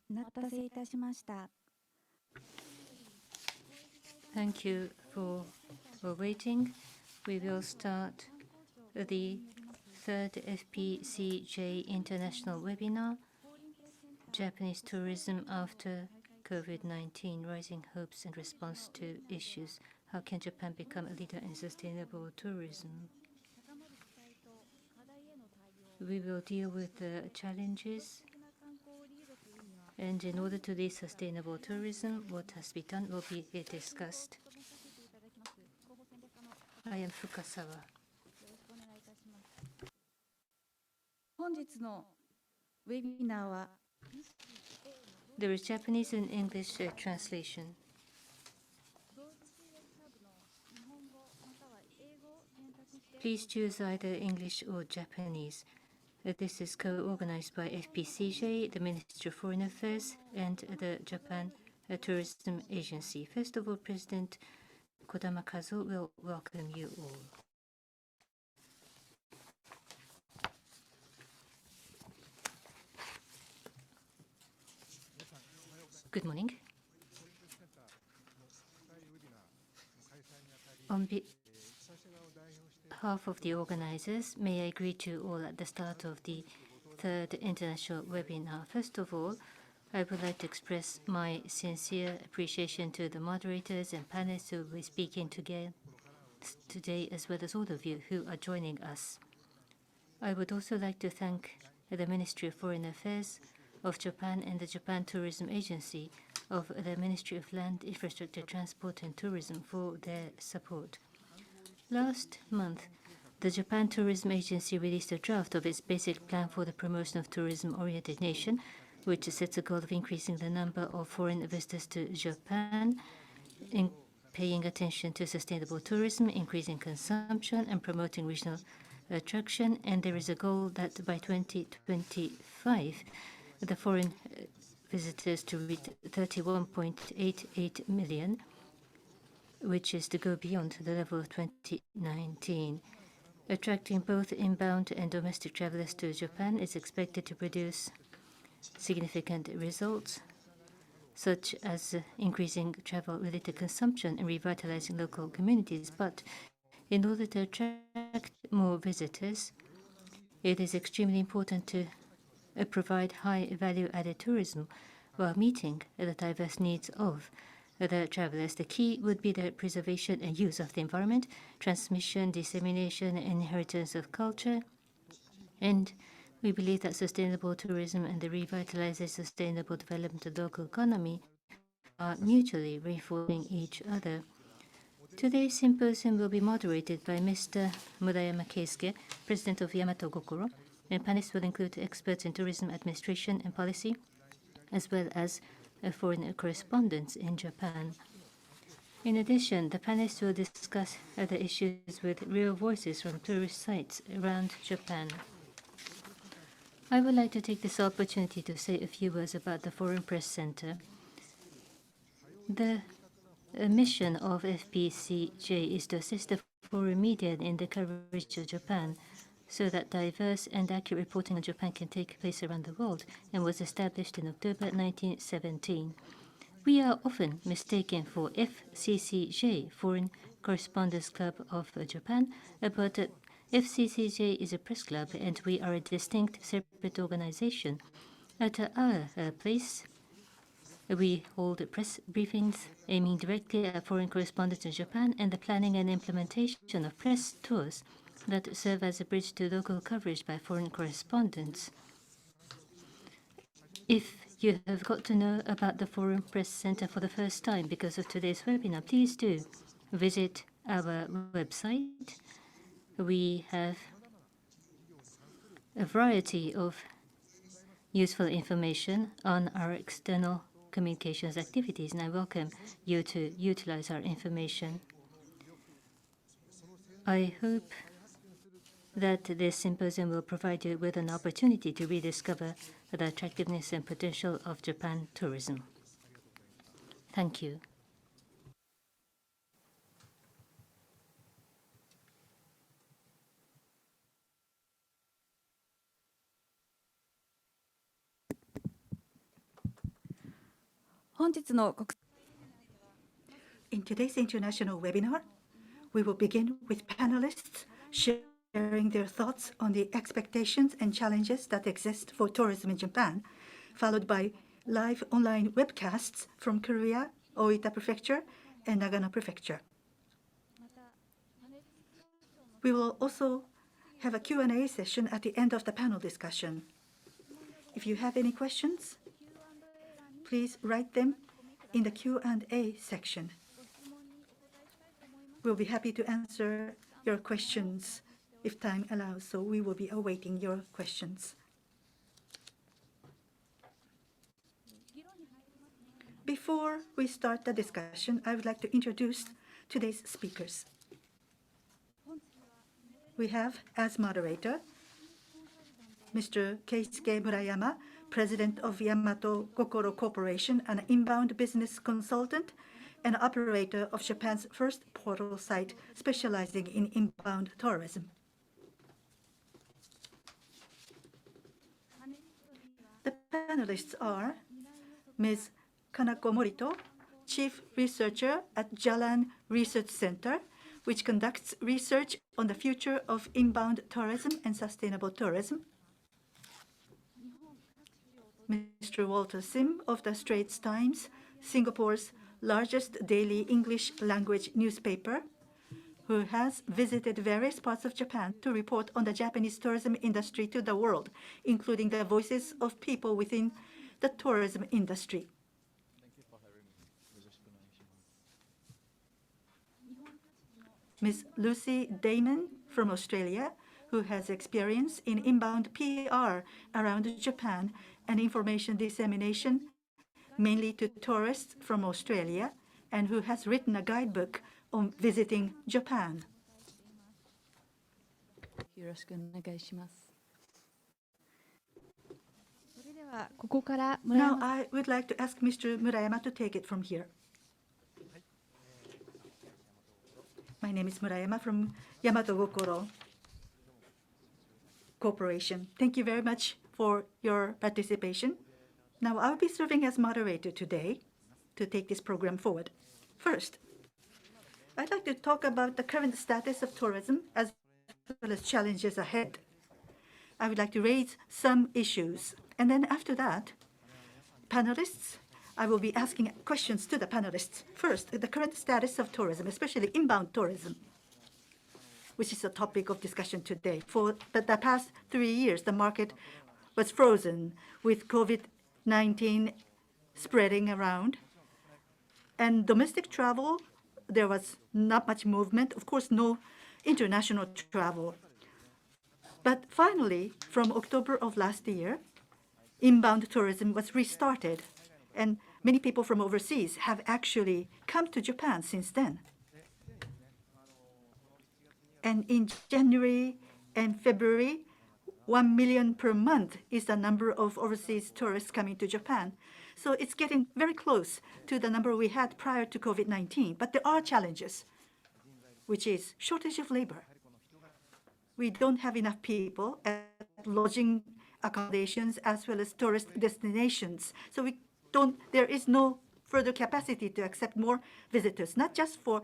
お待たせいたしました。 Thank you for waiting. We will start the third FPCJ International Webinar, Japanese Tourism After COVID-19, Rising Hopes and Response to Issues. How can Japan become a leader in sustainable tourism? We will deal with the challenges, and in order to lead sustainable tourism, what has been done will be discussed. I am Fukasawa. 本日のウェビナーは There is Japanese and English translation. Please choose either English or Japanese. This is co-organized by FPCJ, the Ministry of Foreign Affairs, and the Japan Tourism Agency. First of all, President Kodama Kazuo will welcome you all. Good morning. On behalf of the organizers, may I greet you all at the start of the third international webinar. First of all, I would like to express my sincere appreciation to the moderators and panelists who will be speaking today, as well as all of you who are joining us. I would also like to thank the Ministry of Foreign Affairs of Japan and the Japan Tourism Agency of the Ministry of Land, Infrastructure, Transport and Tourism for their support. Last month, the Japan Tourism Agency released a draft of its basic plan for the promotion of tourism-oriented nation, which sets a goal of increasing the number of foreign visitors to Japan, in paying attention to sustainable tourism, increasing consumption, and promoting regional attraction. And there is a goal that by 2025, the foreign visitors to reach 31.88 million, which is to go beyond the level of 2019. Attracting both inbound and domestic travelers to Japan is expected to produce significant results, such as increasing travel-related consumption and revitalizing local communities. But in order to attract more visitors, it is extremely important to provide high value-added tourism while meeting the diverse needs of the travelers. The key would be the preservation and use of the environment, transmission, dissemination, and inheritance of culture. And we believe that sustainable tourism and the revitalizing sustainable development of the local economy are mutually reinforcing each other. Today's symposium will be moderated by Mr. Murayama Keisuke, President of Yamato Gokoro, and panelists will include experts in tourism administration and policy, as well as foreign correspondents in Japan. In addition, the panelists will discuss other issues with real voices from tourist sites around Japan. I would like to take this opportunity to say a few words about the Foreign Press Center. The mission of FPCJ is to assist the foreign media in the coverage of Japan, so that diverse and accurate reporting on Japan can take place around the world, and was established in October 1917. We are often mistaken for FCCJ, Foreign Correspondents Club of Japan, but FCCJ is a press club, and we are a distinct, separate organization. At our place, we hold press briefings aiming directly at foreign correspondents in Japan and the planning and implementation of press tours that serve as a bridge to local coverage by foreign correspondents. If you have got to know about the Foreign Press Center for the first time because of today's webinar, please do visit our website. We have a variety of useful information on our external communications activities, and I welcome you to utilize our information. I hope that this symposium will provide you with an opportunity to rediscover the attractiveness and potential of Japan tourism. Thank you. 本日の国 In today's international webinar, we will begin with panelists sharing their thoughts on the expectations and challenges that exist for tourism in Japan, followed by live online webcasts from Korea, Oita Prefecture, and Nagano Prefecture. We will also have a Q&A session at the end of the panel discussion. If you have any questions, please write them in the Q&A section. We'll be happy to answer your questions if time allows, so we will be awaiting your questions. Before we start the discussion, I would like to introduce today's speakers. We have as moderator Mr. Keisuke Murayama, President of Yamato Gokoro Corporation, an inbound business consultant and operator of Japan's first portal site specializing in inbound tourism. The panelists are Ms. Kanako Morito, Chief Researcher at Jalan Research Center, which conducts research on the future of inbound tourism and sustainable tourism. Mr. Walter Sim of the Straits Times, Singapore's largest daily English language newspaper, who has visited various parts of Japan to report on the Japanese tourism industry to the world, including the voices of people within the tourism industry. Ms. Lucy Damon from Australia, who has experience in inbound PR around Japan and information dissemination, mainly to tourists from Australia, and who has written a guidebook on visiting Japan. よろしくお願いします。それではここから Now I would like to ask Mr. Murayama to take it from here. My name is Murayama from Yamato Gokoro Corporation. Thank you very much for your participation. Now I'll be serving as moderator today to take this program forward. First, I'd like to talk about the current status of tourism as well as challenges ahead. I would like to raise some issues. And then after that, panelists, I will be asking questions to the panelists. First, the current status of tourism, especially inbound tourism, which is a topic of discussion today. For the past 3 years, the market was frozen with COVID-19 spreading around. And domestic travel, there was not much movement. Of course, no international travel. But finally, from October of last year, inbound tourism was restarted. And many people from overseas have actually come to Japan since then. And in January and February, 1 million per month is the number of overseas tourists coming to Japan. So it's getting very close to the number we had prior to COVID-19. But there are challenges, which is shortage of labor. We don't have enough people at lodging accommodations as well as tourist destinations. So there is no further capacity to accept more visitors, not just for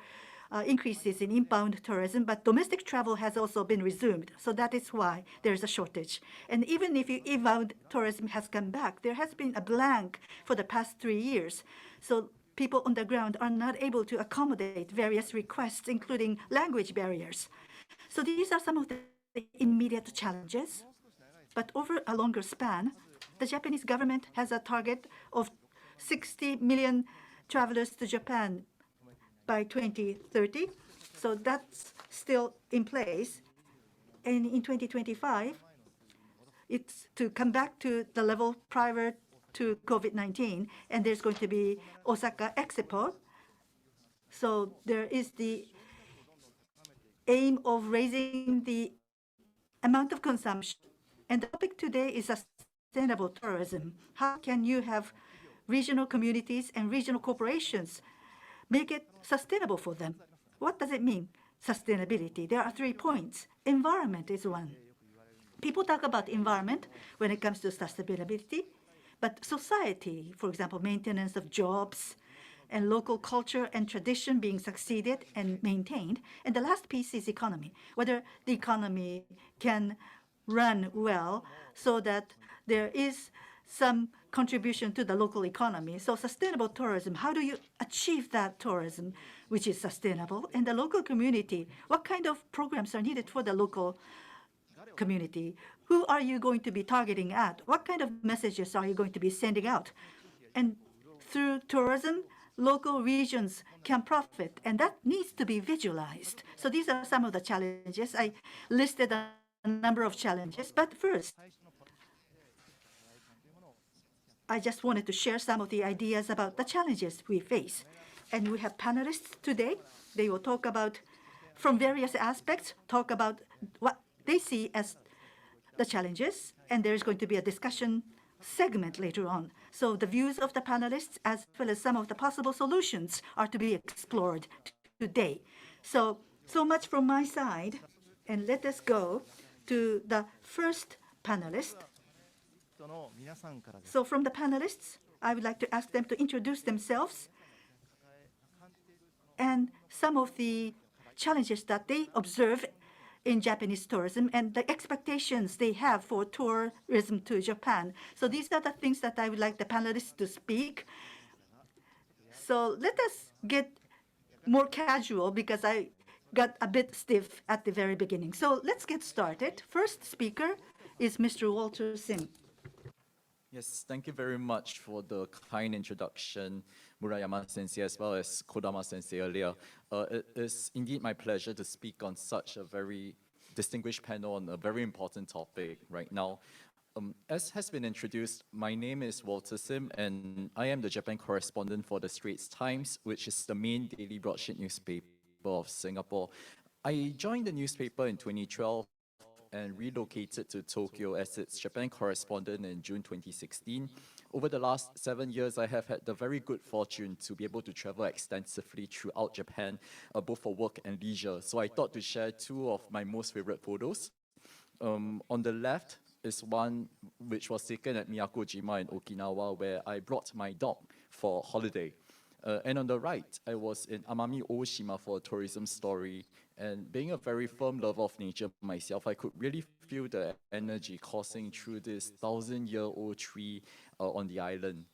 increases in inbound tourism, but domestic travel has also been resumed. So that is why there is a shortage. And even if inbound tourism has come back, there has been a blank for the past 3 years. So people on the ground are not able to accommodate various requests, including language barriers. So these are some of the immediate challenges. But over a longer span, the Japanese government has a target of 60 million travelers to Japan by 2030. So that's still in place. And in 2025, it's to come back to the level prior to COVID-19. And there's going to be Osaka Expo. So there is the aim of raising the amount of consumption. And the topic today is sustainable tourism. How can you have regional communities and regional corporations make it sustainable for them? What does it mean, sustainability? There are 3 points. Environment is one. People talk about environment when it comes to sustainability, but society, for example, maintenance of jobs and local culture and tradition being succeeded and maintained. And the last piece is economy, whether the economy can run well so that there is some contribution to the local economy. So sustainable tourism, how do you achieve that tourism which is sustainable? And the local community, what kind of programs are needed for the local community? Who are you going to be targeting at? What kind of messages are you going to be sending out? And through tourism, local regions can profit, and that needs to be visualized. So these are some of the challenges. I listed a number of challenges, but first, I just wanted to share some of the ideas about the challenges we face. And we have panelists today. They will talk about, from various aspects, talk about what they see as the challenges, and there's going to be a discussion segment later on. So the views of the panelists, as well as some of the possible solutions, are to be explored today. So much from my side, and let us go to the first panelist. So from the panelists, I would like to ask them to introduce themselves and some of the challenges that they observe in Japanese tourism and the expectations they have for tourism to Japan. So these are the things that I would like the panelists to speak. So let us get more casual because I got a bit stiff at the very beginning. So let's get started. First speaker is Mr. Walter Sim. Yes, thank you very much for the kind introduction, Murayama Sensei, as well as Kodama Sensei earlier. It is indeed my pleasure to speak on such a very distinguished panel on a very important topic right now. As has been introduced, my name is Walter Sim, and I am the Japan correspondent for the Straits Times, which is the main daily broadsheet newspaper of Singapore. I joined the newspaper in 2012 and relocated to Tokyo as its Japan correspondent in June 2016. Over the last 7 years, I have had the very good fortune to be able to travel extensively throughout Japan, both for work and leisure. So I thought to share two of my most favorite photos. On the left is one which was taken at Miyako-jima in Okinawa, where I brought my dog for holiday. And on the right, I was in Amami Oshima for a tourism story. And being a very firm lover of nature myself, I could really feel the energy coursing through this 1,000-year-old tree on the island.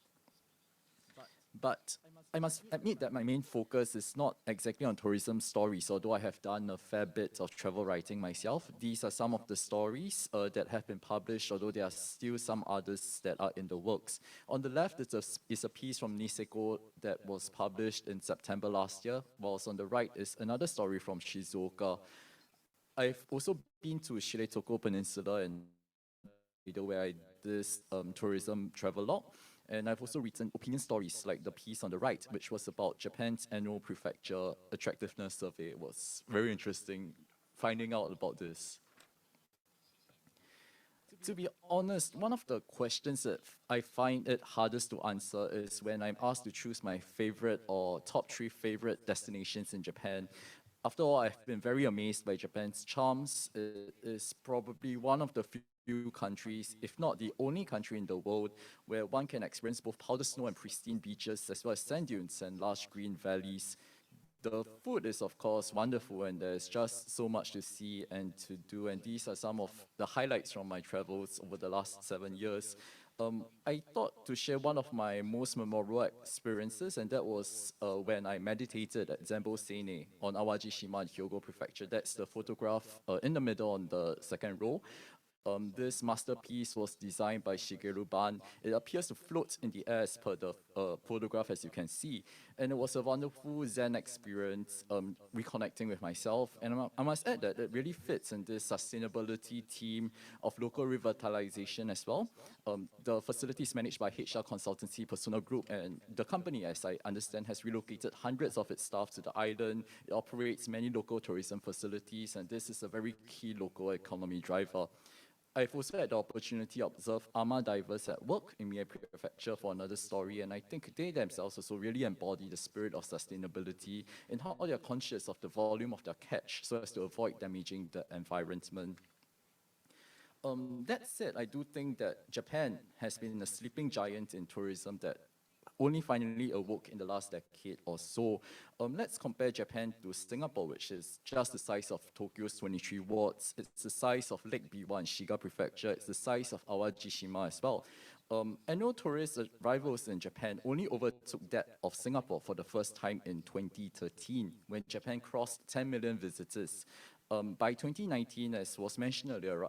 But I must admit that my main focus is not exactly on tourism stories, although I have done a fair bit of travel writing myself. These are some of the stories that have been published, although there are still some others that are in the works. On the left is a piece from Niseko that was published in September last year, whilst on the right is another story from Shizuoka. I've also been to Shiretoko Peninsula and where I did this tourism travelogue. And I've also written opinion stories like the piece on the right, which was about Japan's annual prefecture attractiveness survey. It was very interesting finding out about this. To be honest, one of the questions that I find it hardest to answer is when I'm asked to choose my favorite or top 3 favorite destinations in Japan. After all, I've been very amazed by Japan's charms. It is probably one of the few countries, if not the only country in the world, where one can experience both powder snow and pristine beaches, as well as sand dunes and lush green valleys. The food is, of course, wonderful, and there's just so much to see and to do, and these are some of the highlights from my travels over the last 7 years. I thought to share one of my most memorable experiences, and that was when I meditated at Zembo Seine on Awajishima in Hyogo Prefecture. That's the photograph in the middle on the second row. This masterpiece was designed by Shigeru Ban. It appears to float in the air as per the photograph, as you can see. And it was a wonderful Zen experience, reconnecting with myself. And I must add that it really fits in this sustainability theme of local revitalization as well. The facility is managed by HR Consultancy Persona Group, and the company, as I understand, has relocated hundreds of its staff to the island. It operates many local tourism facilities, and this is a very key local economy driver. I've also had the opportunity to observe Ama divers at work in Mie Prefecture for another story, and I think they themselves also really embody the spirit of sustainability in how they're conscious of the volume of their catch so as to avoid damaging the environment. That said, I do think that Japan has been a sleeping giant in tourism that only finally awoke in the last decade or so. Let's compare Japan to Singapore, which is just the size of Tokyo's 23 wards. It's the size of Lake Biwa in Shiga Prefecture. It's the size of Awajishima as well. Annual tourist arrivals in Japan only overtook that of Singapore for the first time in 2013, when Japan crossed 10 million visitors. By 2019, as was mentioned earlier,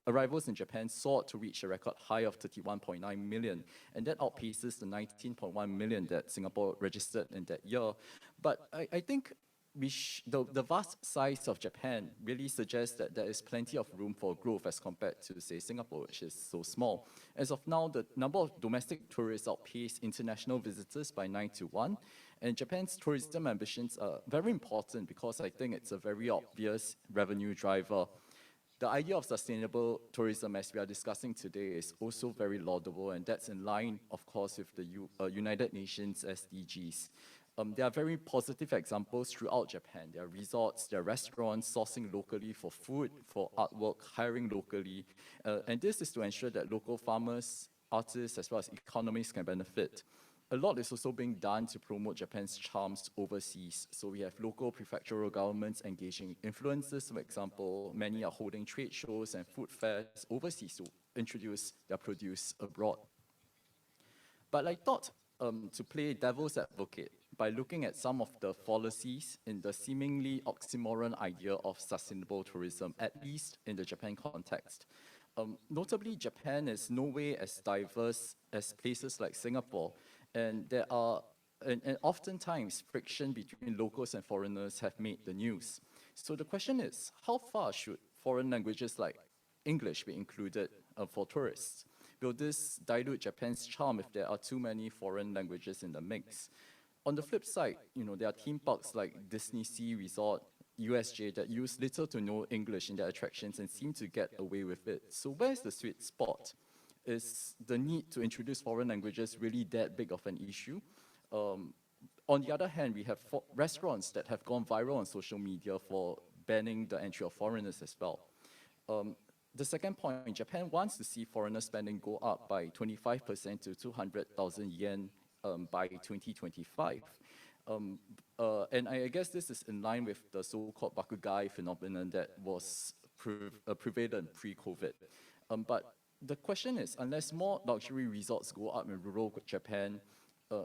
arrivals in Japan soared to reach a record high of 31.9 million, and that outpaces the 19.1 million that Singapore registered in that year. But I think the vast size of Japan really suggests that there is plenty of room for growth as compared to, say, Singapore, which is so small. As of now, the number of domestic tourists outpace international visitors by 9-1, and Japan's tourism ambitions are very important because I think it's a very obvious revenue driver. The idea of sustainable tourism, as we are discussing today, is also very laudable, and that's in line, of course, with the United Nations SDGs. There are very positive examples throughout Japan. There are resorts, there are restaurants sourcing locally for food, for artwork, hiring locally, and this is to ensure that local farmers, artists, as well as economies can benefit. A lot is also being done to promote Japan's charms overseas. So we have local prefectural governments engaging influencers, for example. Many are holding trade shows and food fairs overseas to introduce their produce abroad. But I thought to play devil's advocate by looking at some of the fallacies in the seemingly oxymoron idea of sustainable tourism, at least in the Japan context. Notably, Japan is no way as diverse as places like Singapore, and there are, and oftentimes, friction between locals and foreigners have made the news. So the question is, how far should foreign languages like English be included for tourists? Will this dilute Japan's charm if there are too many foreign languages in the mix? On the flip side, there are theme parks like Disney Sea Resort, USJ, that use little to no English in their attractions and seem to get away with it. So where's the sweet spot? Is the need to introduce foreign languages really that big of an issue? On the other hand, we have restaurants that have gone viral on social media for banning the entry of foreigners as well. The second point, Japan wants to see foreigner spending go up by 25% to 200,000 yen by 2025. And I guess this is in line with the so-called bakugai phenomenon that was prevalent pre-COVID. But the question is, unless more luxury resorts go up in rural Japan,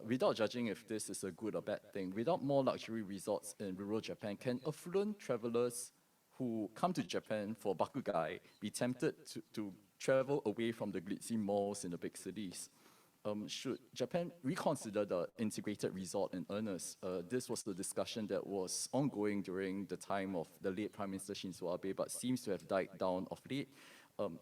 without judging if this is a good or bad thing, without more luxury resorts in rural Japan, can affluent travelers who come to Japan for bakugai be tempted to travel away from the glitzy malls in the big cities? Should Japan reconsider the integrated resort in earnest? This was the discussion that was ongoing during the time of the late Prime Minister Shinzo Abe, but seems to have died down of late.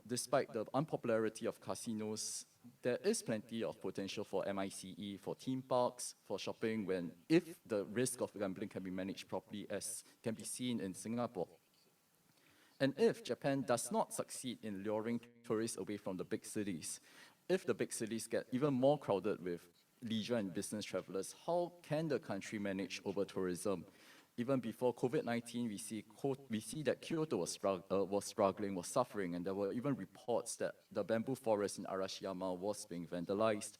Despite the unpopularity of casinos, there is plenty of potential for MICE, for theme parks, for shopping, if the risk of gambling can be managed properly, as can be seen in Singapore. And if Japan does not succeed in luring tourists away from the big cities, if the big cities get even more crowded with leisure and business travelers, how can the country manage over-tourism? Even before COVID-19, we see that Kyoto was struggling, was suffering, and there were even reports that the bamboo forest in Arashiyama was being vandalized.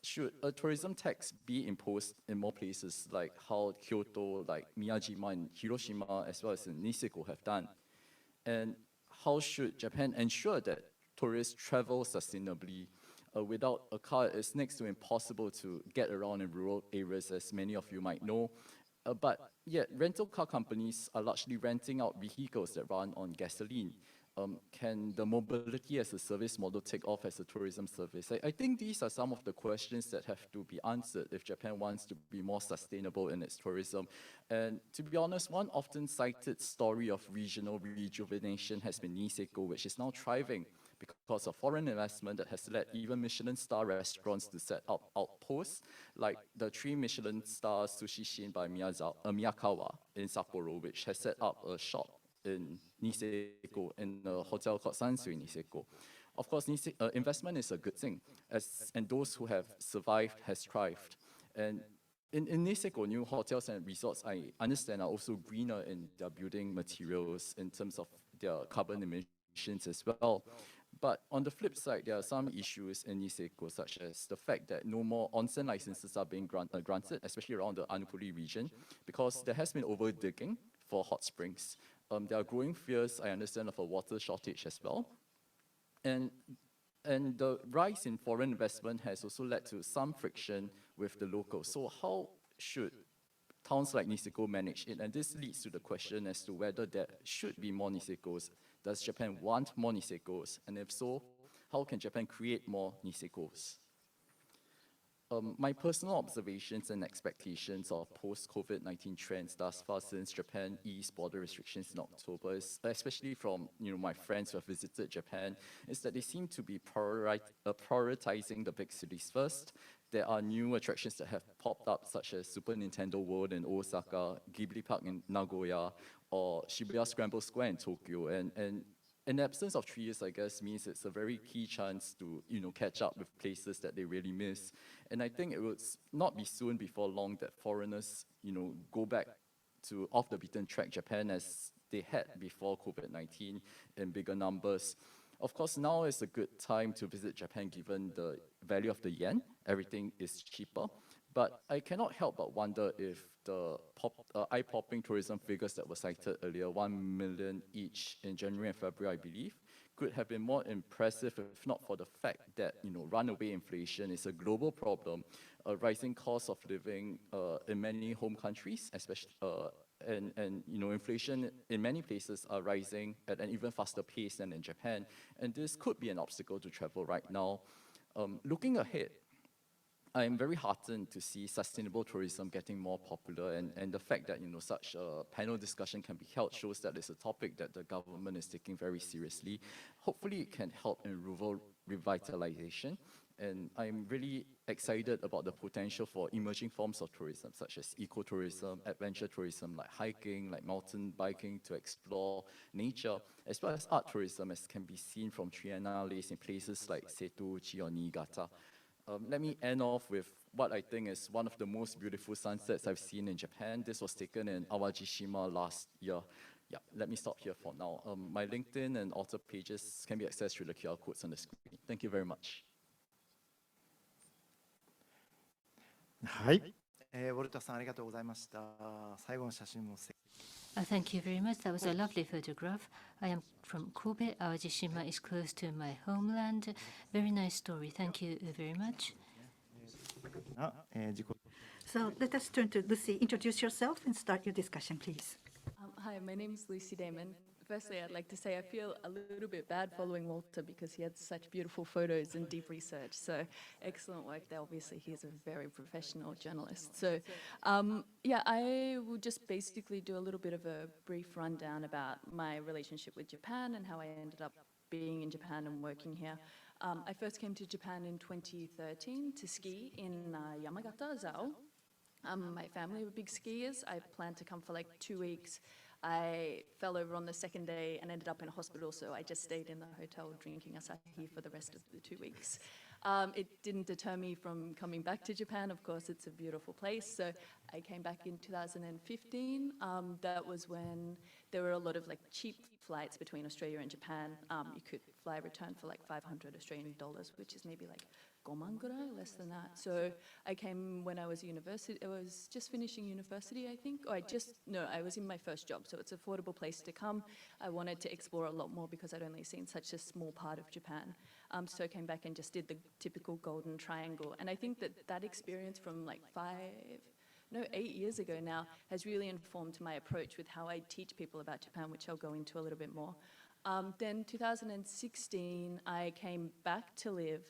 Should a tourism tax be imposed in more places, like how Kyoto, like Miyajima and Hiroshima, as well as in Niseko have done? And how should Japan ensure that tourists travel sustainably? Without a car, it's next to impossible to get around in rural areas, as many of you might know. But yet, rental car companies are largely renting out vehicles that run on gasoline. Can the mobility as a service model take off as a tourism service? I think these are some of the questions that have to be answered if Japan wants to be more sustainable in its tourism. And to be honest, one often cited story of regional rejuvenation has been Niseko, which is now thriving because of foreign investment that has led even Michelin star restaurants to set up outposts, like the 3 Michelin star Sushi Shin by Miyakawa in Sapporo, which has set up a shop in Niseko, in a hotel called Sansui Niseko. Of course, investment is a good thing, and those who have survived has thrived. And in Niseko, new hotels and resorts, I understand, are also greener in their building materials in terms of their carbon emissions. destinations as well. But on the flip side, there are some issues in Niseko, such as the fact that no more onsen licenses are being granted, especially around the Anupuri region, because there has been over-digging for hot springs. There are growing fears, I understand, of a water shortage as well. And the rise in foreign investment has also led to some friction with the locals. So how should towns like Niseko manage it? And this leads to the question as to whether there should be more Nisekos. Does Japan want more Nisekos? And if so, how can Japan create more Nisekos? My personal observations and expectations of post-COVID-19 trends thus far since Japan eased border restrictions in October, especially from my friends who have visited Japan, is that they seem to be prioritizing the big cities first. There are new attractions that have popped up, such as Super Nintendo World in Osaka, Ghibli Park in Nagoya, or Shibuya Scramble Square in Tokyo. And in the absence of 3 years, I guess, means it's a very key chance to catch up with places that they really miss. And I think it would not be soon before long that foreigners go back to off the beaten track Japan as they had before COVID-19 in bigger numbers. Of course, now is a good time to visit Japan given the value of the yen. Everything is cheaper. But I cannot help but wonder if the eye-popping tourism figures that were cited earlier, 1 million each in January and February, I believe, could have been more impressive if not for the fact that runaway inflation is a global problem, rising cost of living in many home countries, especially and inflation in many places are rising at an even faster pace than in Japan, and this could be an obstacle to travel right now. Looking ahead, I am very heartened to see sustainable tourism getting more popular, and the fact that such a panel discussion can be held shows that it's a topic that the government is taking very seriously. Hopefully it can help in rural revitalization, and I'm really excited about the potential for emerging forms of tourism such as ecotourism, adventure tourism like hiking, like mountain biking to explore nature, as well as art tourism as can be seen from Triennales in places like Setouchi or Niigata. Let me end off with what I think is one of the most beautiful sunsets I've seen in Japan. This was taken in Awajishima last year. Yeah, let me stop here for now. My LinkedIn and author pages can be accessed through the QR codes on the screen. Thank you very much. はい、ウォルターさんありがとうございました。最後の写真も Thank you very much. That was a lovely photograph. I am from Kobe. Awajishima is close to my homeland. Very nice story. Thank you very much. 自己 So let us turn to Lucy. Introduce yourself and start your discussion, please. Hi, my name is Lucy Damon. Firstly, I'd like to say I feel a little bit bad following Walter because he had such beautiful photos and deep research. So excellent work there. Obviously, he's a very professional journalist. So yeah, I will just basically do a little bit of a brief rundown about my relationship with Japan and how I ended up being in Japan and working here. I first came to Japan in 2013 to ski in Yamagata, Zao. My family were big skiers. I planned to come for like 2 weeks. I fell over on the second day and ended up in a hospital, so I just stayed in the hotel drinking asahi for the rest of the 2 weeks. It didn't deter me from coming back to Japan. Of course, it's a beautiful place. So I came back in 2015. That was when there were a lot of like cheap flights between Australia and Japan. You could fly return for like 500 Australian dollars, which is maybe like 5万ぐらい, less than that. So I came when I was university. I was just finishing university, I think. Or I was in my first job. So it's an affordable place to come. I wanted to explore a lot more because I'd only seen such a small part of Japan. So I came back and just did the typical golden triangle. And I think that experience from like 8 years ago now has really informed my approach with how I teach people about Japan, which I'll go into a little bit more. Then 2016, I came back to live.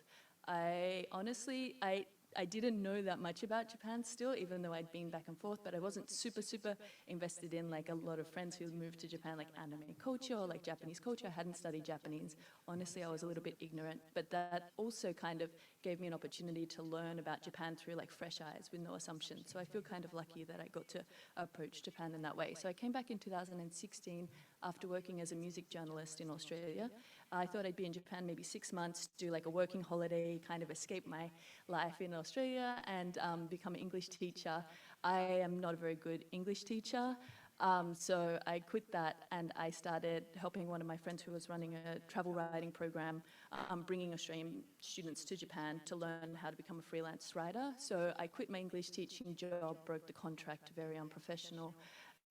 I didn't know that much about Japan still, even though I'd been back and forth, but I wasn't super invested in like a lot of friends who moved to Japan, like anime culture or like Japanese culture. I hadn't studied Japanese. Honestly, I was a little bit ignorant, but that also kind of gave me an opportunity to learn about Japan through like fresh eyes with no assumptions. So I feel kind of lucky that I got to approach Japan in that way. So I came back in 2016 after working as a music journalist in Australia. I thought I'd be in Japan maybe 6 months, do like a working holiday, kind of escape my life in Australia and become an English teacher. I am not a very good English teacher. So I quit that and I started helping one of my friends who was running a travel writing program, bringing Australian students to Japan to learn how to become a freelance writer. So I quit my English teaching job, broke the contract, very unprofessional.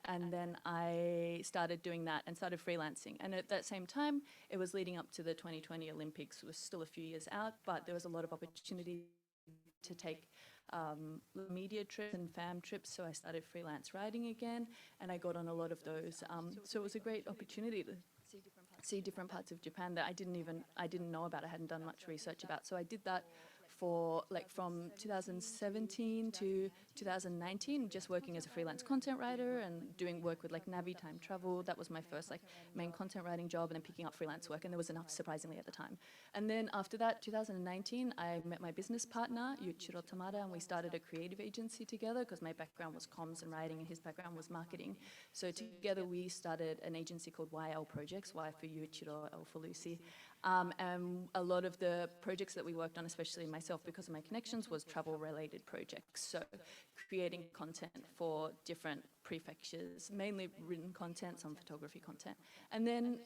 And then I started doing that and started freelancing. And at that same time, it was leading up to the 2020 Olympics. It was still a few years out, but there was a lot of opportunity to take media trips and fam trips, so I started freelance writing again, and I got on a lot of those. So it was a great opportunity to see different parts of Japan that I didn't know about, I hadn't done much research about. So I did that for from 2017 to 2019, just working as a freelance content writer and doing work with Navi Time Travel. That was my first main content writing job, and then picking up freelance work, and there was enough surprisingly at the time. And then after that, 2019, I met my business partner, Yuichiro Tamada, and we started a creative agency together because my background was comms and writing and his background was marketing. So together we started an agency called YL Projects, Y for Yuichiro, L for Lucy. And a lot of the projects that we worked on, especially myself because of my connections, was travel-related projects. So creating content for different prefectures, mainly written content, some photography content. And then,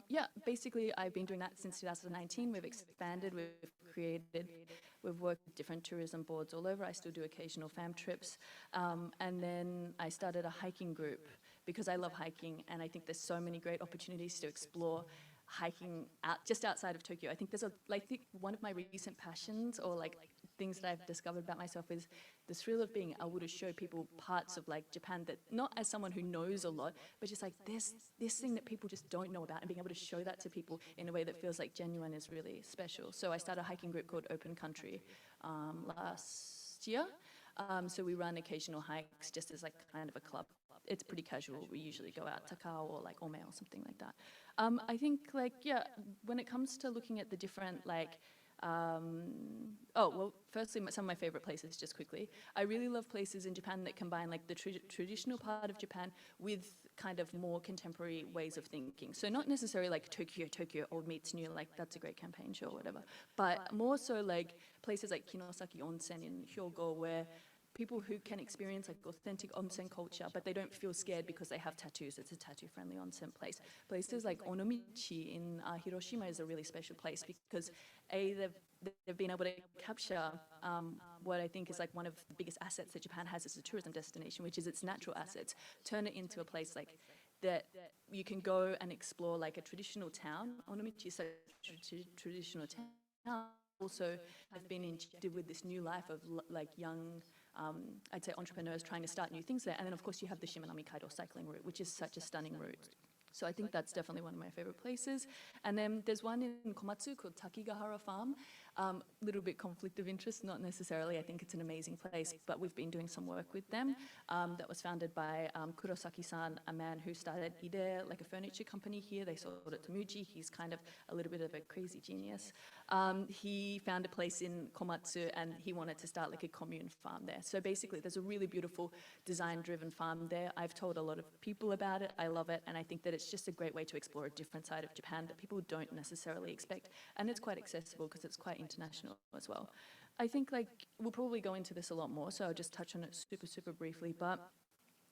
yeah, basically I've been doing that since 2019. We've expanded, we've worked with different tourism boards all over. I still do occasional fam trips. And then I started a hiking group because I love hiking, and I think there's so many great opportunities to explore hiking just outside of Tokyo. I think there's one of my recent passions, or things that I've discovered about myself, is the thrill of being able to show people parts of Japan that, not as someone who knows a lot, but just this thing that people just don't know about, and being able to show that to people in a way that feels genuine is really special. So I started a hiking group called Open Country last year. So we run occasional hikes just as kind of a club. It's pretty casual. We usually go out Takao or Ome or something like that. I think yeah, when it comes to looking at the different well, firstly, some of my favorite places, just quickly. I really love places in Japan that combine the traditional part of Japan with kind of more contemporary ways of thinking. So not necessarily Tokyo, old meets new, that's a great campaign show or whatever, but more so places like Kinosaki Onsen in Hyogo, where people who can experience authentic onsen culture, but they don't feel scared because they have tattoos. It's a tattoo-friendly onsen place. Places like Onomichi in Hiroshima is a really special place because they've been able to capture what I think is one of the biggest assets that Japan has as a tourism destination, which is its natural assets. Turn it into a place that you can go and explore a traditional town. Onomichi is a traditional town. Also have been injected with this new life of young, I'd say, entrepreneurs trying to start new things there. And then of course you have the Shimanami Kaido cycling route, which is such a stunning route. So I think that's definitely one of my favorite places. And then there's one in Komatsu called Takigahara Farm. Little bit conflict of interest, not necessarily. I think it's an amazing place, but we've been doing some work with them. That was founded by Kurosaki-san, a man who started Ide, a furniture company here. They sold it to Muji. He's kind of a little bit of a crazy genius. He found a place in Komatsu and he wanted to start a commune farm there. So basically there's a really beautiful design-driven farm there. I've told a lot of people about it. I love it, and I think that it's just a great way to explore a different side of Japan that people don't necessarily expect. And it's quite accessible because it's quite international as well. I think we'll probably go into this a lot more, so I'll just touch on it super briefly. But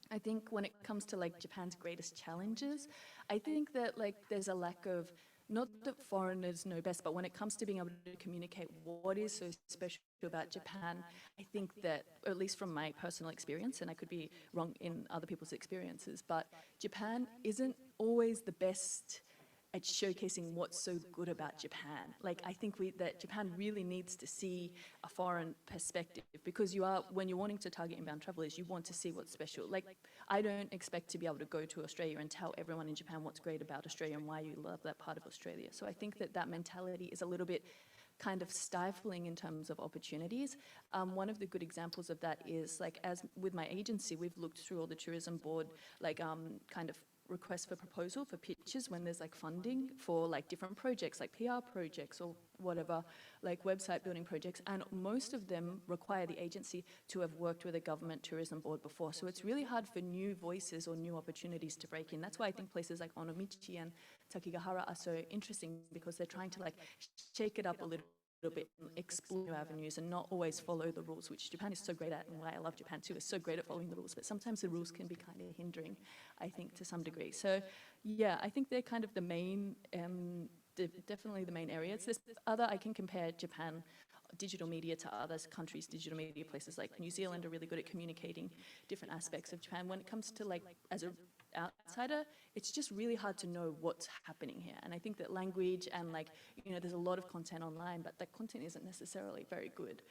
I think when it comes to Japan's greatest challenges, I think that there's a lack of, not that foreigners know best, but when it comes to being able to communicate what is so special about Japan, I think that, or at least from my personal experience, and I could be wrong in other people's experiences, but Japan isn't always the best at showcasing what's so good about Japan. I think that Japan really needs to see a foreign perspective, because when you're wanting to target inbound travelers, you want to see what's special. I don't expect to be able to go to Australia and tell everyone in Japan what's great about Australia and why you love that part of Australia. So I think that mentality is a little bit kind of stifling in terms of opportunities. One of the good examples of that is, as with my agency, we've looked through all the tourism board, kind of requests for proposal for pitches when there's funding for different projects, PR projects or whatever, website building projects, and most of them require the agency to have worked with a government tourism board before. So it's really hard for new voices or new opportunities to break in. That's why I think places like Onomichi and Takigahara are so interesting, because they're trying to shake it up a little bit and explore new avenues and not always follow the rules, which Japan is so great at, and why I love Japan too, is so great at following the rules, but sometimes the rules can be kind of hindering, I think, to some degree. So yeah, I think they're kind of the main, definitely the main areas. There's other, I can compare Japan digital media to other countries' digital media. Places like New Zealand are really good at communicating different aspects of Japan. When it comes to, like, as an outsider, it's just really hard to know what's happening here. And I think that language and, like, you know, there's a lot of content online, but that content isn't necessarily very good.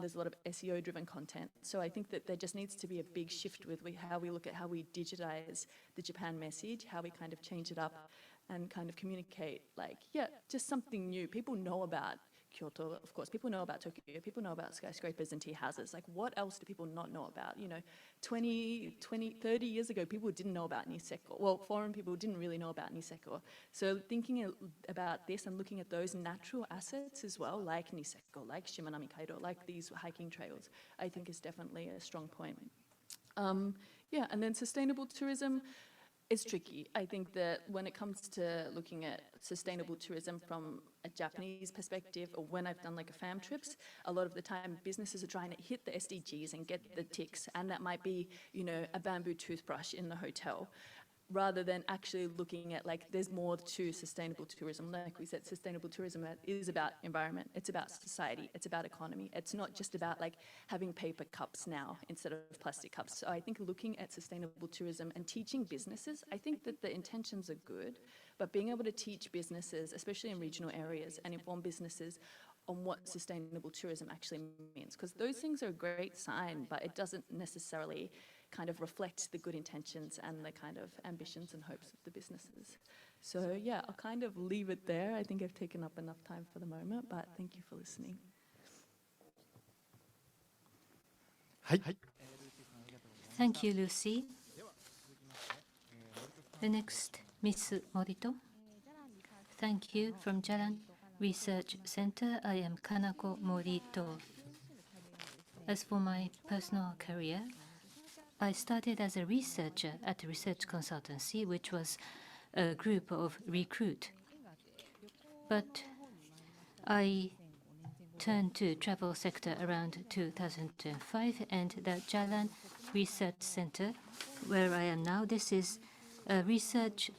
There's a lot of SEO-driven content. So I think that there just needs to be a big shift with how we look at how we digitize the Japan message, how we kind of change it up and kind of communicate, like, yeah, just something new. People know about Kyoto, of course. People know about Tokyo. People know about skyscrapers and tea houses. Like, what else do people not know about? You know, 20, 30 years ago, people didn't know about Niseko. Well, foreign people didn't really know about Niseko. So thinking about this and looking at those natural assets as well, like Niseko, like Shimanami Kaido, like these hiking trails, I think is definitely a strong point. Yeah, and then sustainable tourism. It's tricky. I think that when it comes to looking at sustainable tourism from a Japanese perspective, or when I've done like a fam trips, a lot of the time businesses are trying to hit the SDGs and get the ticks, and that might be, you know, a bamboo toothbrush in the hotel, rather than actually looking at, like, there's more to sustainable tourism. Like we said, sustainable tourism is about environment, it's about society, it's about economy. It's not just about, like, having paper cups now instead of plastic cups. So I think looking at sustainable tourism and teaching businesses, I think that the intentions are good, but being able to teach businesses, especially in regional areas, and inform businesses on what sustainable tourism actually means, because those things are a great sign, but it doesn't necessarily kind of reflect the good intentions and the kind of ambitions and hopes of the businesses. So yeah, I'll kind of leave it there. I think I've taken up enough time for the moment, but thank you for listening. はい。 Thank you, Lucy. The next, Ms. Morito. Thank you. From Jalan Research Center, I am Kanako Morito. As for my personal career, I started as a researcher at a research consultancy, which was a group of recruit. But I turned to travel sector around 2005, and the Jalan Research Center, where I am now, this is a research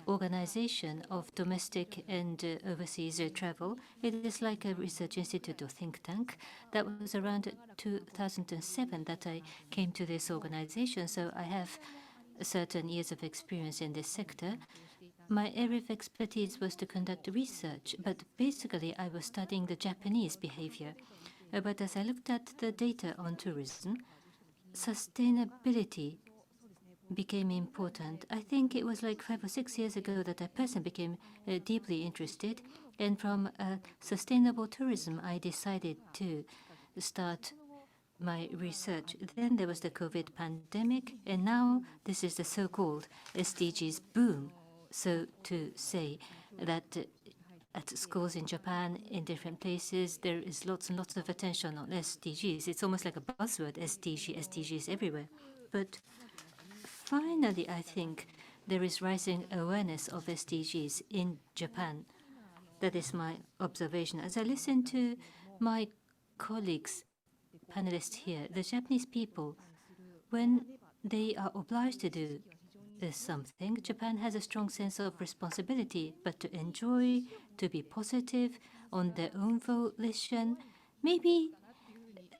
organization of domestic and overseas travel. It is like a research institute or think tank. That was around 2007 that I came to this organization, so I have certain years of experience in this sector. My area of expertise was to conduct research, but basically I was studying the Japanese behavior. But as I looked at the data on tourism, sustainability became important. I think it was like 5 or 6 years ago that I personally became deeply interested, and from sustainable tourism I decided to start my research. Then there was the COVID pandemic, and now this is the so-called SDGs boom, so to say, that at schools in Japan, in different places, there is lots and lots of attention on SDGs. It's almost like a buzzword, SDGs everywhere. But finally, I think there is rising awareness of SDGs in Japan. That is my observation. As I listen to my colleagues, panelists here, the Japanese people, when they are obliged to do something, Japan has a strong sense of responsibility, but to enjoy, to be positive on their own volition, maybe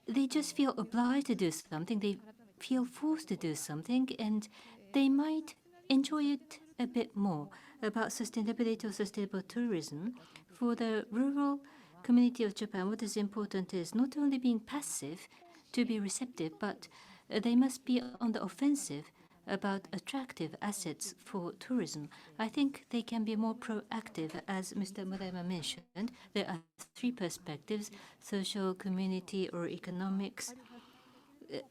they just feel obliged to do something, they feel forced to do something, and they might enjoy it a bit more. About sustainability or sustainable tourism, for the rural community of Japan, what is important is not only being passive to be receptive, but they must be on the offensive about attractive assets for tourism. I think they can be more proactive. As Mr. Murayama mentioned, there are 3 perspectives: social, community, or economics.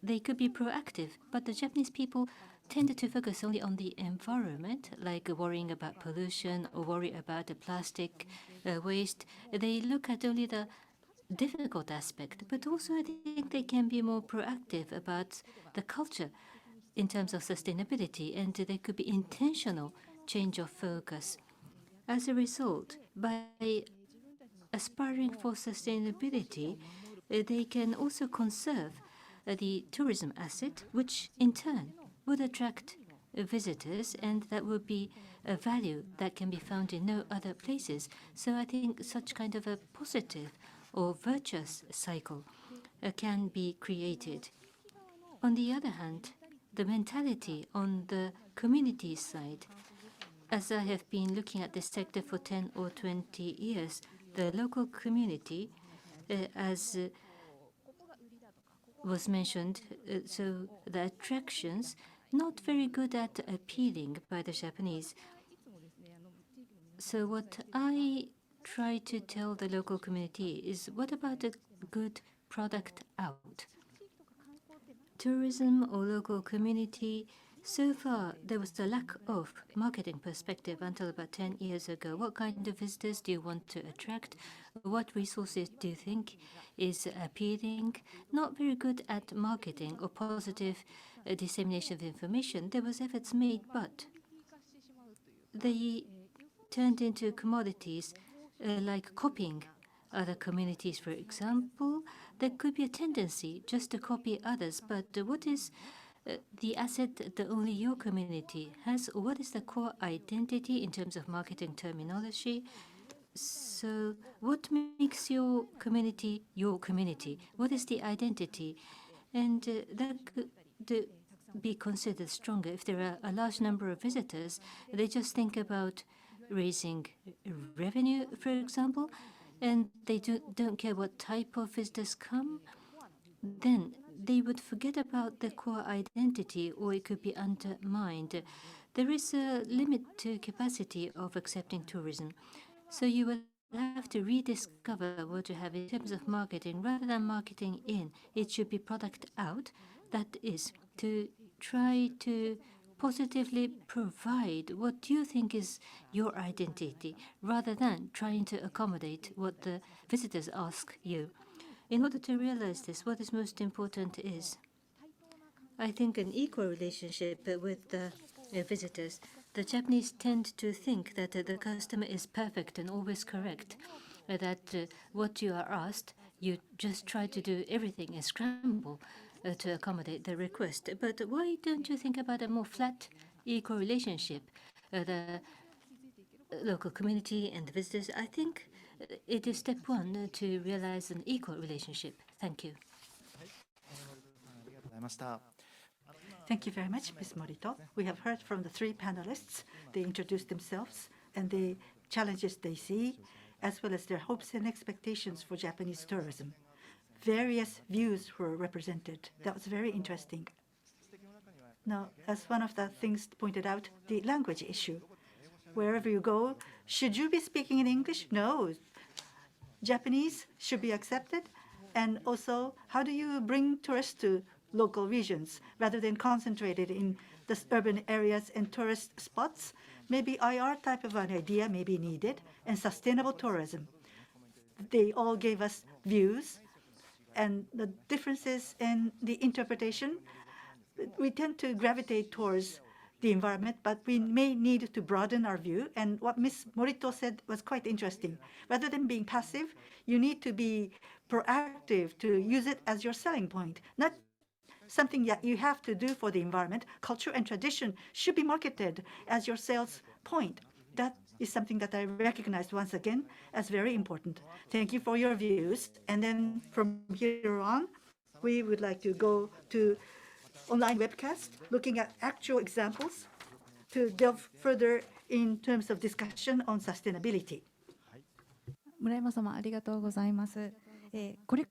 They could be proactive, but the Japanese people tend to focus only on the environment, like worrying about pollution or worry about the plastic waste. They look at only the difficult aspect, but also I think they can be more proactive about the culture in terms of sustainability, and there could be intentional change of focus. As a result, by aspiring for sustainability, they can also conserve the tourism asset, which in turn would attract visitors, and that would be a value that can be found in no other places. So I think such kind of a positive or virtuous cycle can be created. On the other hand, the mentality on the community side, as I have been looking at this sector for 10 or 20 years, the local community, as was mentioned, so the attractions not very good at appealing by the Japanese. So what I try to tell the local community is, what about a good product out? Tourism or local community, so far there was a lack of marketing perspective until about 10 years ago. What kind of visitors do you want to attract? What resources do you think is appealing? Not very good at marketing or positive dissemination of information. There was efforts made, but they turned into commodities like copying other communities, for example. There could be a tendency just to copy others, but what is the asset that only your community has? What is the core identity in terms of marketing terminology? So what makes your community your community? What is the identity? And that could be considered stronger. If there are a large number of visitors, they just think about raising revenue, for example, and they don't care what type of visitors come, then they would forget about the core identity, or it could be undermined. There is a limit to capacity of accepting tourism. So you will have to rediscover what you have in terms of marketing. Rather than marketing in, it should be product out. That is, to try to positively provide what you think is your identity, rather than trying to accommodate what the visitors ask you. In order to realize this, what is most important is, I think, an equal relationship with the visitors. The Japanese tend to think that the customer is perfect and always correct, that what you are asked, you just try to do everything and scramble to accommodate the request. But why don't you think about a more flat, equal relationship? The local community and the visitors, I think it is step one to realize an equal relationship. Thank you. Thank you very much, Ms. Morito. We have heard from the three panelists. They introduced themselves and the challenges they see, as well as their hopes and expectations for Japanese tourism. Various views were represented. That was very interesting. Now, as one of the things pointed out, the language issue. Wherever you go, should you be speaking in English? No. Japanese should be accepted. And also, how do you bring tourists to local regions rather than concentrated in the urban areas and tourist spots? Maybe IR type of an idea may be needed, and sustainable tourism. They all gave us views, and the differences in the interpretation, we tend to gravitate towards the environment, but we may need to broaden our view. And what Ms. Morito said was quite interesting. Rather than being passive, you need to be proactive to use it as your selling point, not something that you have to do for the environment. Culture and tradition should be marketed as your sales point. That is something that I recognized once again as very important. Thank you for your views. And then from here on, we would like to go to online webcast, looking at actual examples to delve further in terms of discussion on sustainability. 村山様ありがとうございます。これ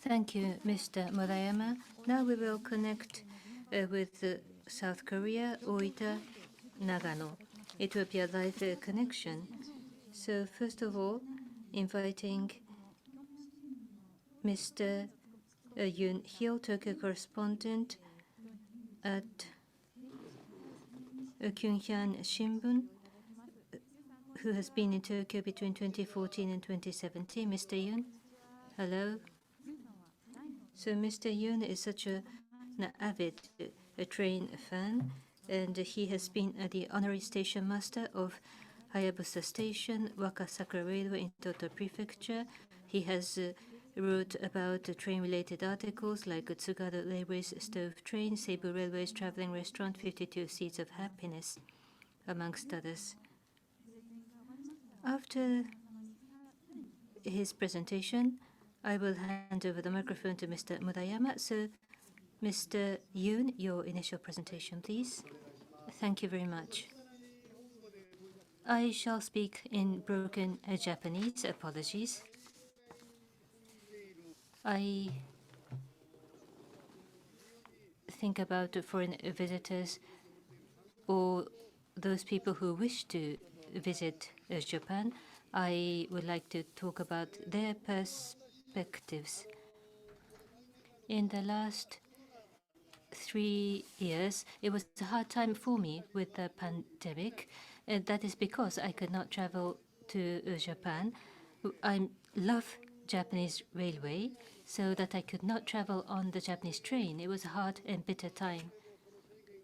Thank you, Mr. Murayama. Now we will connect with South Korea, Oita, Nagano. It will be a live connection. So first of all, inviting Mr. Yoon Hyo, Tokyo correspondent at Kyunhyang Shimbun, who has been in Tokyo between 2014 and 2017. Mr. Yoon, hello. So Mr. Yoon is such an avid train fan, and he has been the honorary station master of Hayabusa Station, Wakasakura Railway in Toto Prefecture. He has wrote about train-related articles like Tsugado Railway's stove train, Seibu Railway's traveling restaurant, 52 Seeds of Happiness, amongst others. After his presentation, I will hand over the microphone to Mr. Murayama. So, Mr. Yoon, your initial presentation, please. Thank you very much. I shall speak in broken Japanese. Apologies. I think about foreign visitors or those people who wish to visit Japan. I would like to talk about their perspectives. In the last 3 years, it was a hard time for me with the pandemic. And that is because I could not travel to Japan. I love Japanese railway, so that I could not travel on the Japanese train. It was a hard and bitter time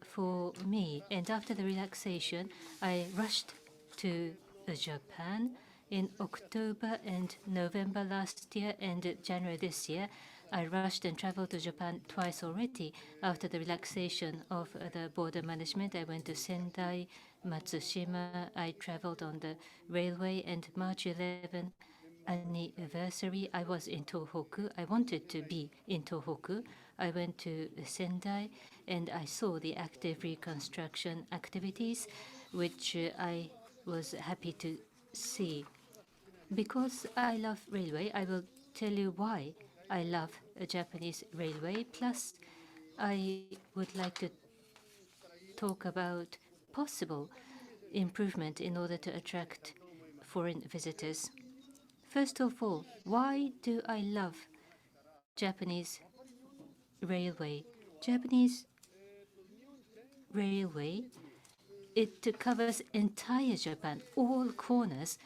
for me. And after the relaxation, I rushed to Japan in October and November last year and January this year. I rushed and traveled to Japan twice already. After the relaxation of the border management, I went to Sendai, Matsushima. I traveled on the railway, and March 11 anniversary, I was in Tohoku. I wanted to be in Tohoku. I went to Sendai and I saw the active reconstruction activities, which I was happy to see. Because I love railway, I will tell you why I love a Japanese railway. Plus, I would like to talk about possible improvement in order to attract foreign visitors. First of all, why do I love Japanese railway? Japanese railway, it covers entire Japan, all corners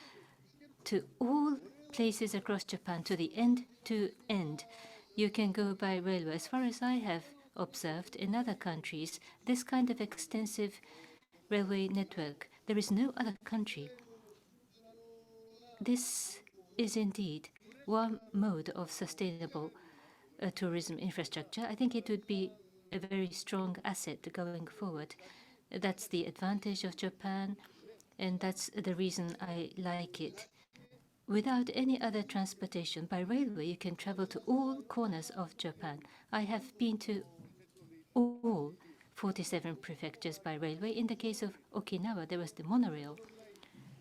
to all places across Japan, to the end to end. You can go by railway. As far as I have observed in other countries, this kind of extensive railway network, there is no other country. This is indeed one mode of sustainable tourism infrastructure. I think it would be a very strong asset going forward. That's the advantage of Japan, and that's the reason I like it. Without any other transportation, by railway you can travel to all corners of Japan. I have been to all 47 prefectures by railway. In the case of Okinawa, there was the monorail.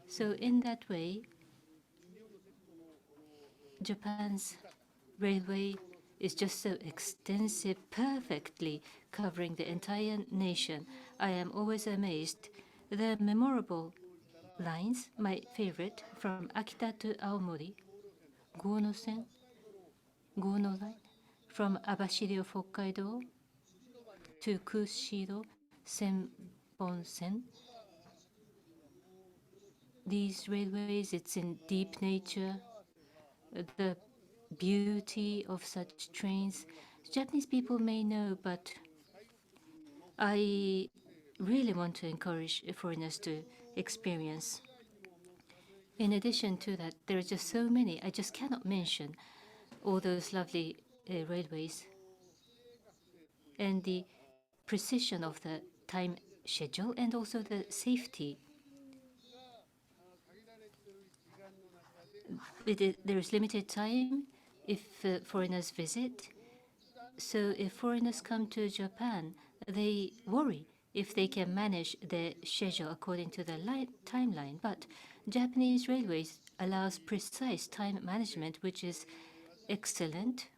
So in that way, Japan's railway is just so extensive, perfectly covering the entire nation. I am always amazed. The memorable lines, my favorite, from Akita to Aomori, Gono-sen, Gono line, from Abashiri of Hokkaido to Kushiro Senbon-sen. These railways, it's in deep nature. The beauty of such trains, Japanese people may know, but I really want to encourage foreigners to experience. In addition to that, there are just so many. I just cannot mention all those lovely railways. And the precision of the time schedule and also the safety. There is limited time if foreigners visit. So if foreigners come to Japan, they worry if they can manage their schedule according to the timeline. But Japanese railways allows precise time management, which is excellent.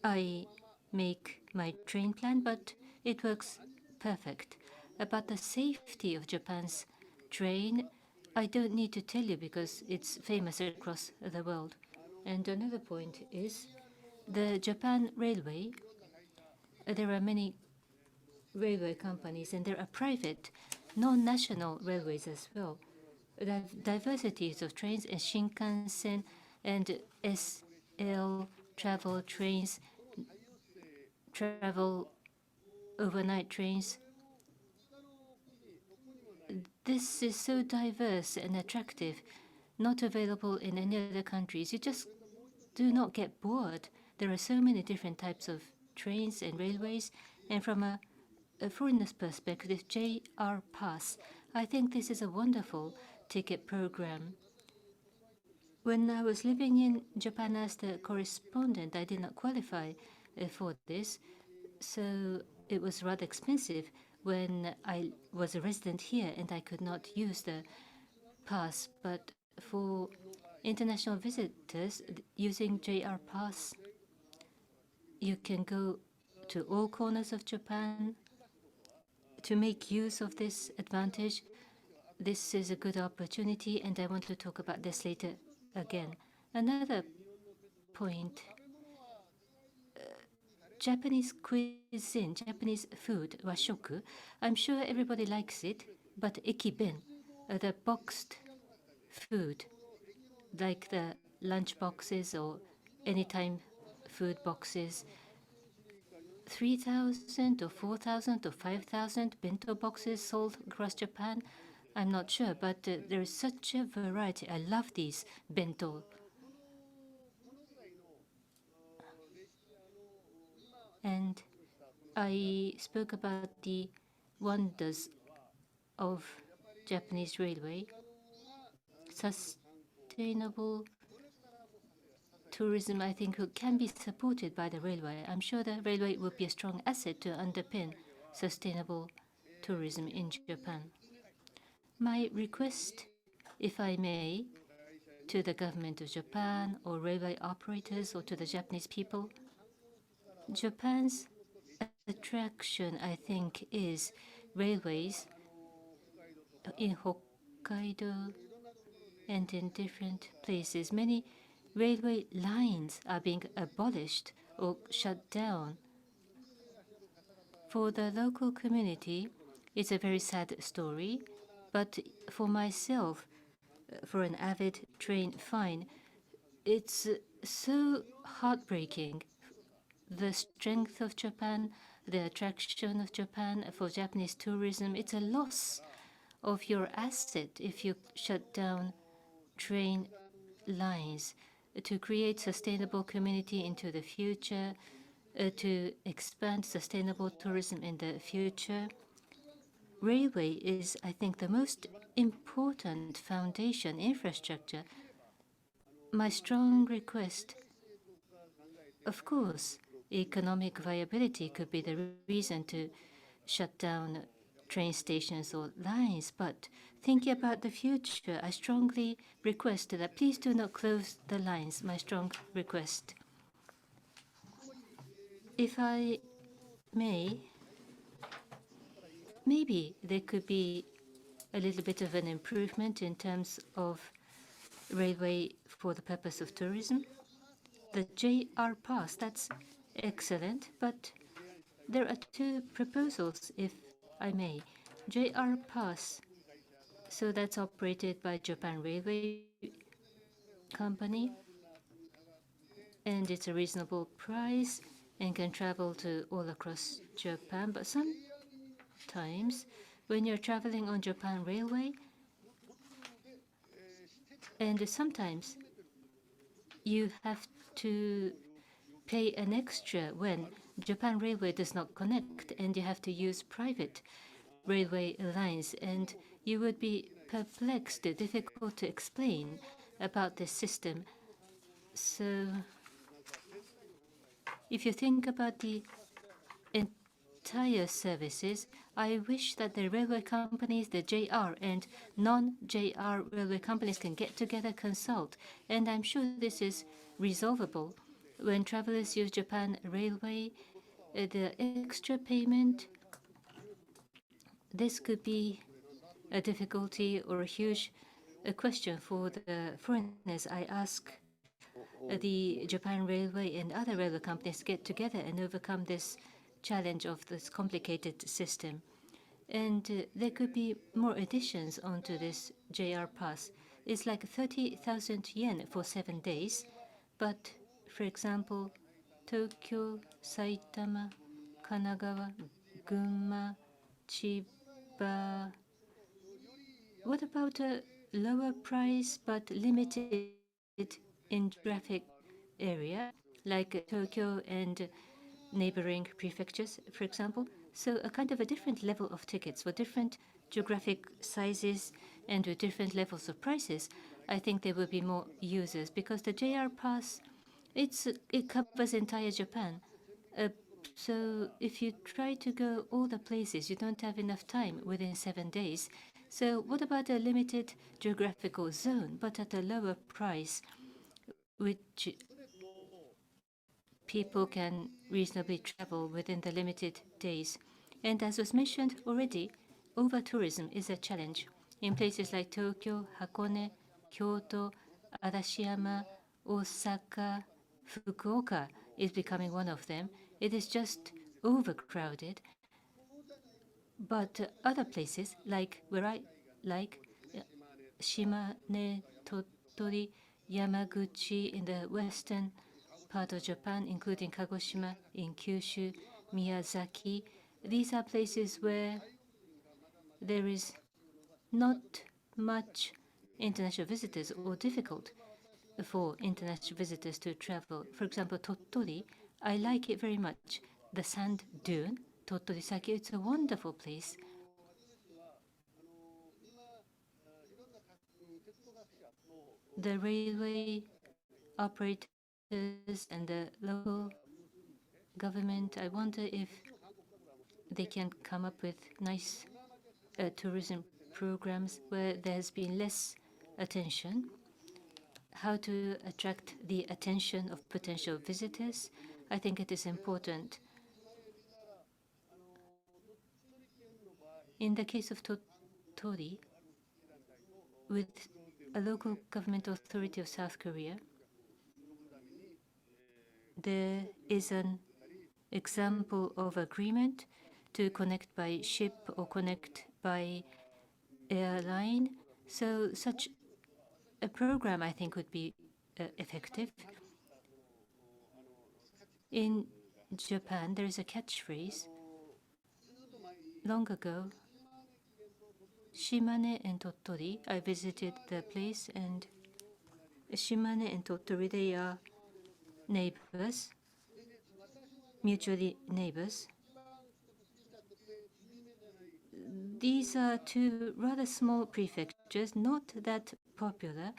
I make my train plan, but it works perfect. About the safety of Japan's train, I don't need to tell you because it's famous across the world. And another point is the Japan Railway. There are many railway companies, and there are private, non-national railways as well. The diversities of trains and Shinkansen and SL travel trains, travel overnight trains. this is so diverse and attractive, not available in any other countries. You just do not get bored. There are so many different types of trains and railways, and from a foreigner's perspective, JR Pass, I think this is a wonderful ticket program. When I was living in Japan as the correspondent, I did not qualify for this, so it was rather expensive when I was a resident here and I could not use the pass. But for international visitors using JR Pass, you can go to all corners of Japan to make use of this advantage. This is a good opportunity, and I want to talk about this later again. Another point, Japanese cuisine, Japanese food, washoku, I'm sure everybody likes it, but ekiben, the boxed food, like the lunch boxes or anytime food boxes, 3,000 or 4,000 or 5,000 bento boxes sold across Japan. I'm not sure, but there is such a variety. I love these bento. And I spoke about the wonders of Japanese railway. Sustainable tourism, I think, can be supported by the railway. I'm sure the railway will be a strong asset to underpin sustainable tourism in Japan. My request, if I may, to the government of Japan or railway operators or to the Japanese people, Japan's attraction, I think, is railways in Hokkaido and in different places. Many railway lines are being abolished or shut down. For the local community, it's a very sad story, but for myself, for an avid train fan, it's so heartbreaking. The strength of Japan, the attraction of Japan for Japanese tourism, it's a loss of your asset if you shut down train lines. To create sustainable community into the future, to expand sustainable tourism in the future, railway is, I think, the most important foundation infrastructure. My strong request, of course, economic viability could be the reason to shut down train stations or lines, but thinking about the future, I strongly request that please do not close the lines, my strong request. If I may, maybe there could be a little bit of an improvement in terms of railway for the purpose of tourism. The JR Pass, that's excellent, but there are two proposals, if I may. JR Pass, so that's operated by Japan Railway Company, and it's a reasonable price and can travel to all across Japan. But sometimes when you're traveling on Japan Railway, and sometimes you have to pay an extra when Japan Railway does not connect, and you have to use private railway lines, and you would be perplexed, difficult to explain about this system. So if you think about the entire services, I wish that the railway companies, the JR and non-JR railway companies can get together, consult, and I'm sure this is resolvable. When travelers use Japan Railway, the extra payment, this could be a difficulty or a huge question for the foreigners. I ask the Japan Railway and other railway companies to get together and overcome this challenge of this complicated system. And there could be more additions onto this JR Pass. It's like 30,000 yen for 7 days, but for example, Tokyo, Saitama, Kanagawa, Gunma, Chiba, What about a lower price but limited in geographic area, like Tokyo and neighboring prefectures, for example? So a kind of a different level of tickets for different geographic sizes and with different levels of prices. I think there will be more users because the JR Pass, it covers entire Japan. Uh, so if you try to go all the places, you don't have enough time within 7 days. So what about a limited geographical zone, but at a lower price, which people can reasonably travel within the limited days? And as was mentioned already, over-tourism is a challenge. In places like Tokyo, Hakone, Kyoto, Arashiyama, Osaka, Fukuoka is becoming one of them. It is just overcrowded. But other places, like where I like Shimane, Tottori, Yamaguchi in the western part of Japan, including Kagoshima in Kyushu, Miyazaki, these are places where there is not much international visitors or difficult for international visitors to travel. For example, Tottori, I like it very much. The sand dune, Tottori Saki, it's a wonderful place. The railway operators and the local government, I wonder if they can come up with nice tourism programs where there's been less attention. How to attract the attention of potential visitors, I think it is important. In the case of Tottori, with a local government authority of South Korea, there is an example of agreement to connect by ship or connect by airline. So such a program, I think, would be effective. In Japan, there is a catchphrase. Long ago, Shimane and Tottori, I visited the place, and Shimane and Tottori, they are neighbors, mutually neighbors. These are two rather small prefectures, not that popular,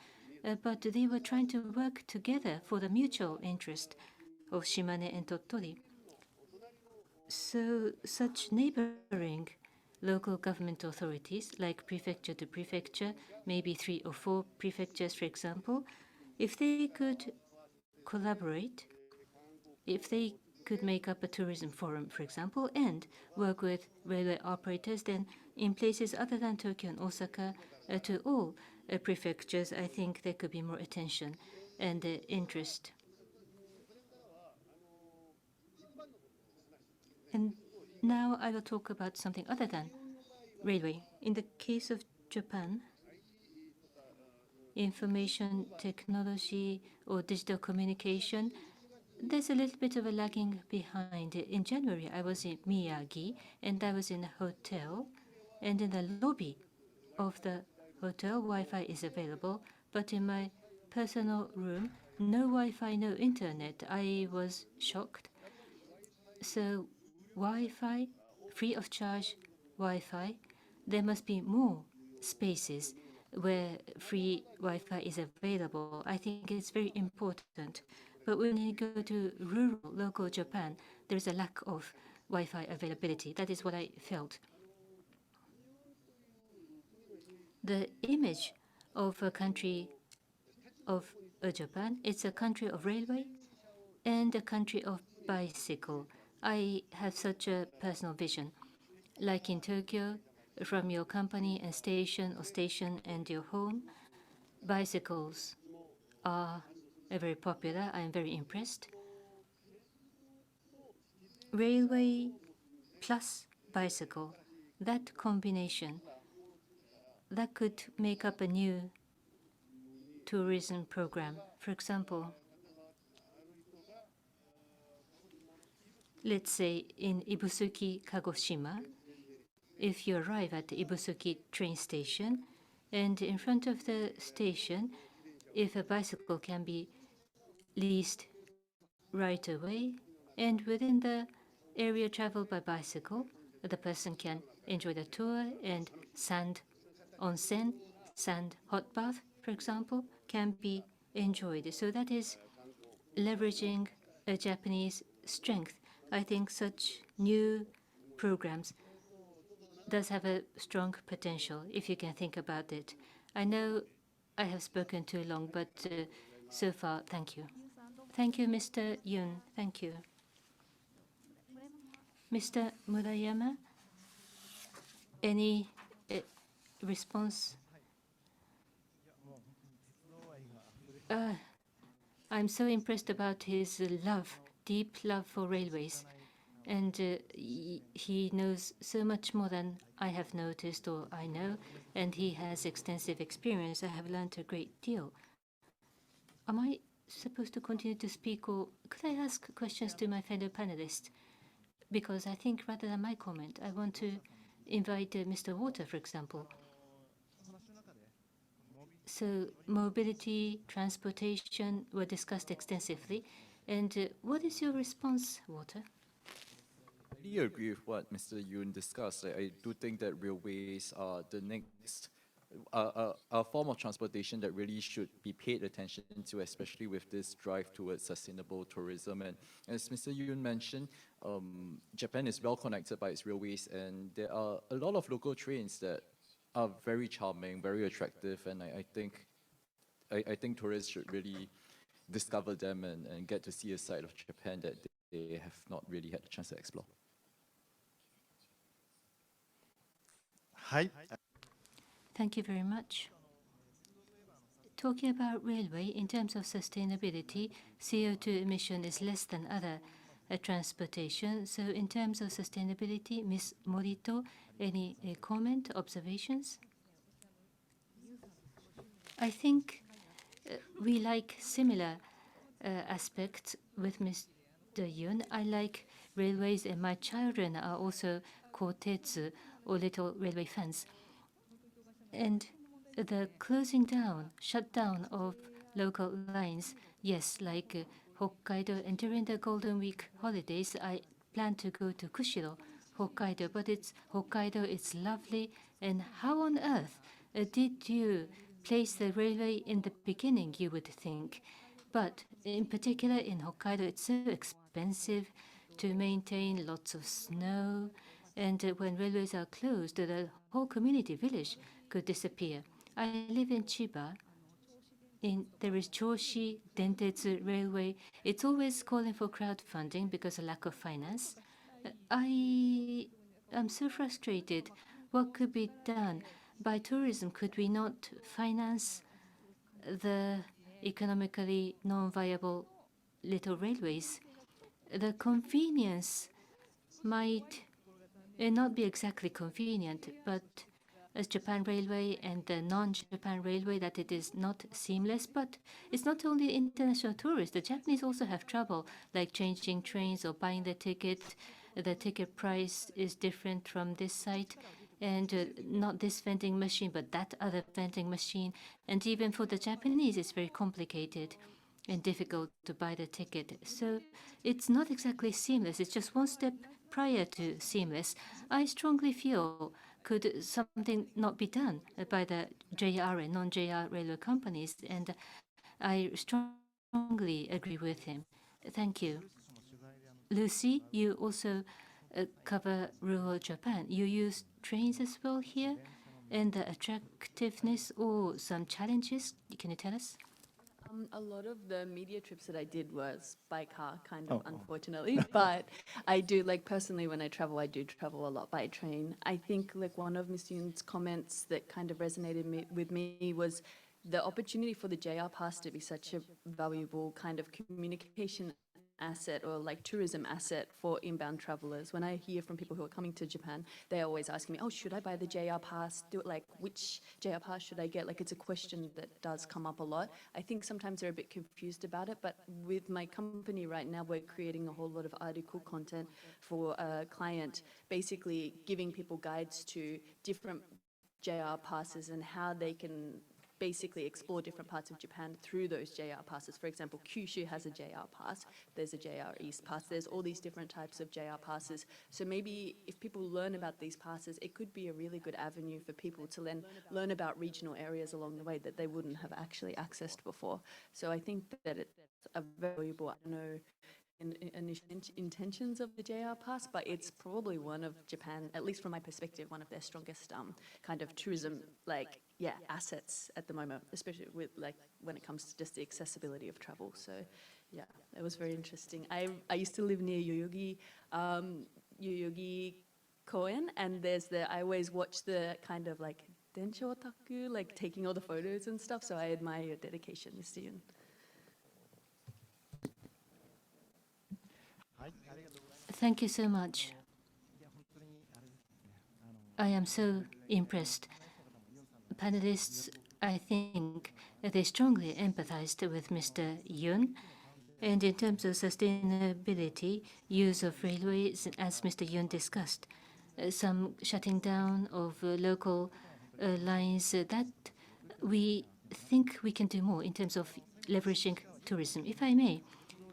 but they were trying to work together for the mutual interest of Shimane and Tottori. So such neighboring local government authorities, like prefecture to prefecture, maybe 3 or 4 prefectures, for example, if they could collaborate, if they could make up a tourism forum, for example, and work with railway operators, then in places other than Tokyo and Osaka, to all prefectures, I think there could be more attention and interest. And now I will talk about something other than railway. In the case of Japan, information technology or digital communication, there's a little bit of a lagging behind. In January, I was in Miyagi, and I was in a hotel, and in the lobby of the hotel, Wi-Fi is available, but in my personal room, no Wi-Fi, no internet. I was shocked. So Wi-Fi, free of charge Wi-Fi, there must be more spaces where free Wi-Fi is available. I think it's very important. But when you go to rural, local Japan, there's a lack of Wi-Fi availability. That is what I felt. The image of a country of Japan, it's a country of railway and a country of bicycle. I have such a personal vision. Like in Tokyo, from your company and station or station and your home, bicycles are very popular. I am very impressed. Railway plus bicycle, that combination, that could make up a new tourism program. For example, let's say in Ibusuki, Kagoshima, if you arrive at the Ibusuki train station, And in front of the station, if a bicycle can be leased right away, and within the area traveled by bicycle, the person can enjoy the tour, and sand onsen, sand hot bath, for example, can be enjoyed. So that is leveraging a Japanese strength. I think such new programs does have a strong potential if you can think about it. I know I have spoken too long, but so far, thank you. Thank you, Mr. Yun. Thank you. Mr. Murayama, any response? I'm so impressed about his love, deep love for railways. And he knows so much more than I have noticed or I know, and he has extensive experience. I have learned a great deal. Am I supposed to continue to speak, or could I ask questions to my fellow panelists? Because I think rather than my comment, I want to invite Mr. Water, for example. So mobility, transportation were discussed extensively. And what is your response, Water? I really agree with what Mr. Yoon discussed. I do think that railways are the next a form of transportation that really should be paid attention to, especially with this drive towards sustainable tourism. And as Mr. Yoon mentioned, Japan is well connected by its railways, and there are a lot of local trains that are very charming, very attractive, and I think tourists should really discover them and get to see a side of Japan that they have not really had the chance to explore. はい。 Thank you very much. Talking about railway, in terms of sustainability, CO2 emission is less than other transportation. So in terms of sustainability, Ms. Morito, any comment, observations? I think we like similar aspects with Mr. Yun. I like railways, and my children are also kotetsu, or little railway fans. And the closing down, shutdown of local lines, yes, like Hokkaido, and during the Golden Week holidays, I plan to go to Kushiro, Hokkaido, but Hokkaido, it's lovely. And how on earth did you place the railway in the beginning, you would think? But in particular in Hokkaido, it's so expensive to maintain, lots of snow, and when railways are closed, the whole community village could disappear. I live in Chiba. There is Choshi Dentetsu Railway. It's always calling for crowdfunding because of lack of finance. I am so frustrated. What could be done? By tourism, could we not finance the economically non-viable little railways? The convenience might not be exactly convenient, but as Japan Railway and the non-Japan Railway, that it is not seamless. But it's not only international tourists. The Japanese also have trouble, like changing trains or buying the ticket. The ticket price is different from this site, and not this vending machine, but that other vending machine. And even for the Japanese, it's very complicated and difficult to buy the ticket. So it's not exactly seamless. It's just one step prior to seamless. I strongly feel, could something not be done by the JR and non-JR railway companies? And I strongly agree with him. Thank you. Lucy, you also cover rural Japan. You use trains as well here? And the attractiveness or some challenges, can you tell us? A lot of the media trips that I did was by car, kind of, unfortunately. But I do, like, personally, when I do travel a lot by train. I think, like, one of Ms. Yoon's comments that kind of resonated with me was the opportunity for the JR Pass to be such a valuable kind of communication asset, or like tourism asset for inbound travelers. When I hear from people who are coming to Japan, they're always asking me, oh, should I buy the JR Pass? Which JR Pass should I get? Like, it's a question that does come up a lot. I think sometimes they're a bit confused about it, but with my company right now, we're creating a whole lot of article content for a client, basically giving people guides to different JR passes and how they can basically explore different parts of Japan through those JR passes. For example, Kyushu has a JR pass, there's a JR East pass, there's all these different types of JR passes. So maybe if people learn about these passes, it could be a really good avenue for people to then learn about regional areas along the way that they wouldn't have actually accessed before. So I think that it's a valuable, I don't know, intentions of the JR Pass, but it's probably one of Japan, at least from my perspective, one of their strongest kind of tourism, assets at the moment, especially with when it comes to just the accessibility of travel. So yeah, it was very interesting. I used to live near Yoyogi Koen, and I always watch the kind of densho otaku, taking all the photos and stuff, so I admire your dedication, Mr. Yun. Thank you so much. I am so impressed. Panelists, I think they strongly empathized with Mr. Yun. And in terms of sustainability, use of railways, as Mr. Yun discussed, some shutting down of local lines, that we think we can do more in terms of leveraging tourism. If I may,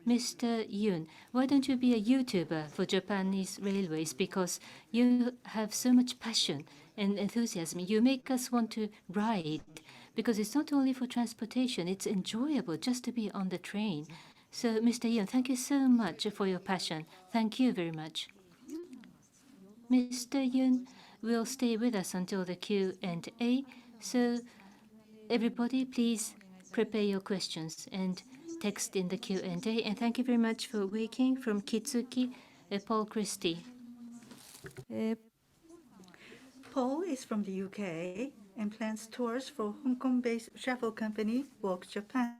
Mr. Yun, why don't you be a YouTuber for Japanese railways? Because you have so much passion and enthusiasm. You make us want to ride, because it's not only for transportation, it's enjoyable just to be on the train. So, Mr. Yun, thank you so much for your passion. Thank you very much. Mr. Yun will stay with us until the Q&A. So, everybody, please prepare your questions and text in the Q&A. And thank you very much for waiting. From Kitsuki, Paul Christie. Paul is from the UK and plans tours for Hong Kong-based travel company Walk Japan.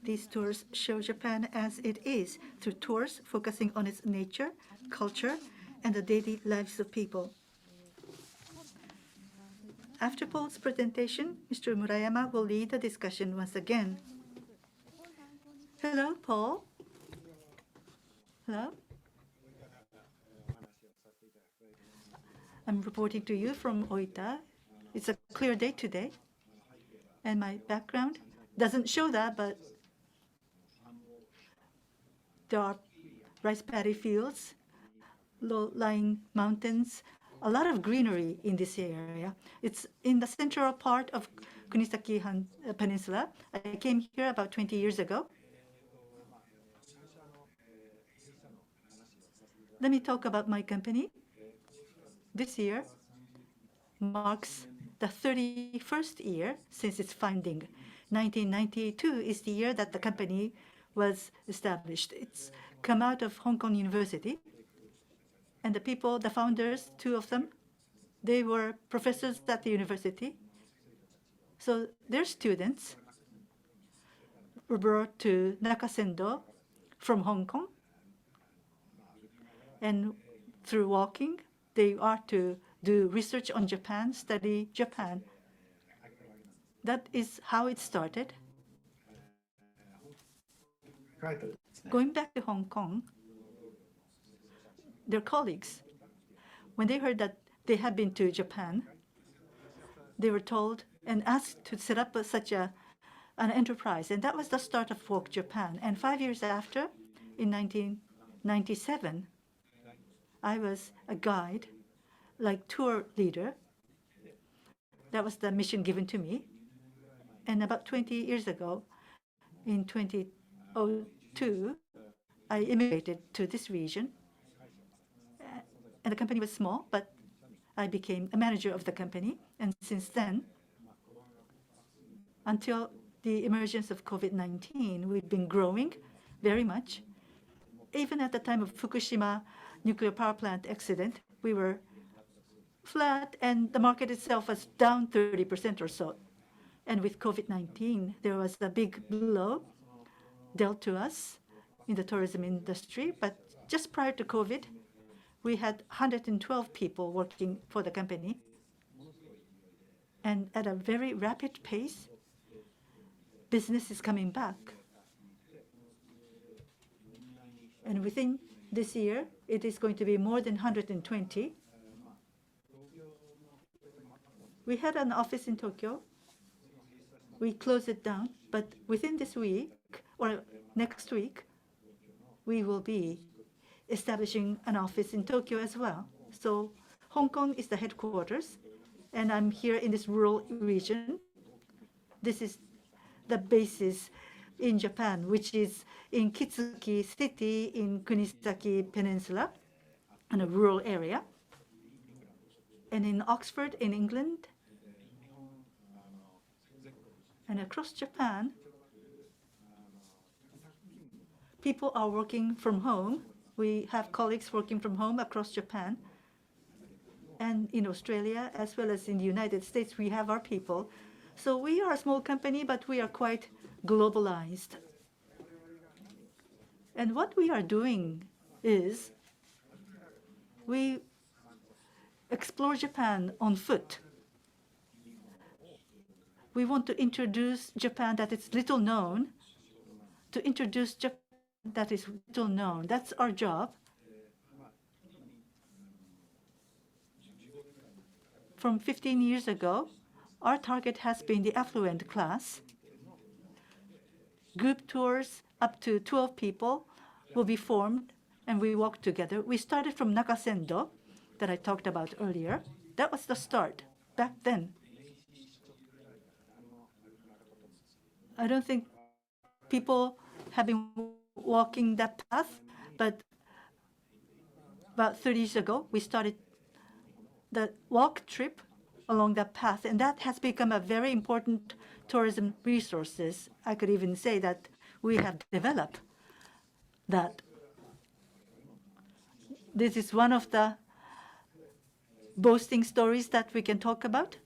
These tours show Japan as it is through tours focusing on its nature, culture, and the daily lives of people. After Paul's presentation, Mr. Murayama will lead the discussion once again. Hello, Paul. Hello. I'm reporting to you from Oita. It's a clear day today. And my background doesn't show that, but there are rice paddy fields, low-lying mountains, a lot of greenery in this area. It's in the central part of Kunisaki Peninsula. I came here about 20 years ago. Let me talk about my company. This year marks the 31st year since its founding. 1992 is the year that the company was established. It's come out of Hong Kong University. And the people, the founders, two of them, they were professors at the university. So their students were brought to Nakasendo from Hong Kong. And through walking, they are to do research on Japan, study Japan. That is how it started. Going back to Hong Kong, their colleagues, when they heard that they had been to Japan, they were told and asked to set up such an enterprise. And that was the start of Walk Japan. And 5 years after, in 1997, I was a guide, like tour leader. That was the mission given to me. And about 20 years ago, in 2002, I immigrated to this region. And the company was small, but I became a manager of the company. And since then, until the emergence of COVID-19, we've been growing very much. Even at the time of Fukushima nuclear power plant accident, we were flat, and the market itself was down 30% or so. And with COVID-19, there was a big blow dealt to us in the tourism industry. But just prior to COVID, we had 112 people working for the company. And at a very rapid pace, business is coming back. And within this year, it is going to be more than 120. We had an office in Tokyo. We closed it down, but within this week or next week, we will be establishing an office in Tokyo as well. So Hong Kong is the headquarters, and I'm here in this rural region. This is the basis in Japan, which is in Kitsuki City in Kunisaki Peninsula, in a rural area. And in Oxford, in England, and across Japan, people are working from home. We have colleagues working from home across Japan. And in Australia, as well as in the United States, we have our people. So we are a small company, but we are quite globalized. And what we are doing is we explore Japan on foot. We want to introduce Japan that is little known, to introduce Japan that is little known. That's our job. From 15 years ago, our target has been the affluent class. Group tours up to 12 people will be formed, and we walk together. We started from Nakasendo that I talked about earlier. That was the start back then. I don't think people have been walking that path, but about 30 years ago, we started the walk trip along that path, and that has become a very important tourism resources. I could even say that we have developed that. This is one of the boasting stories that we can talk about.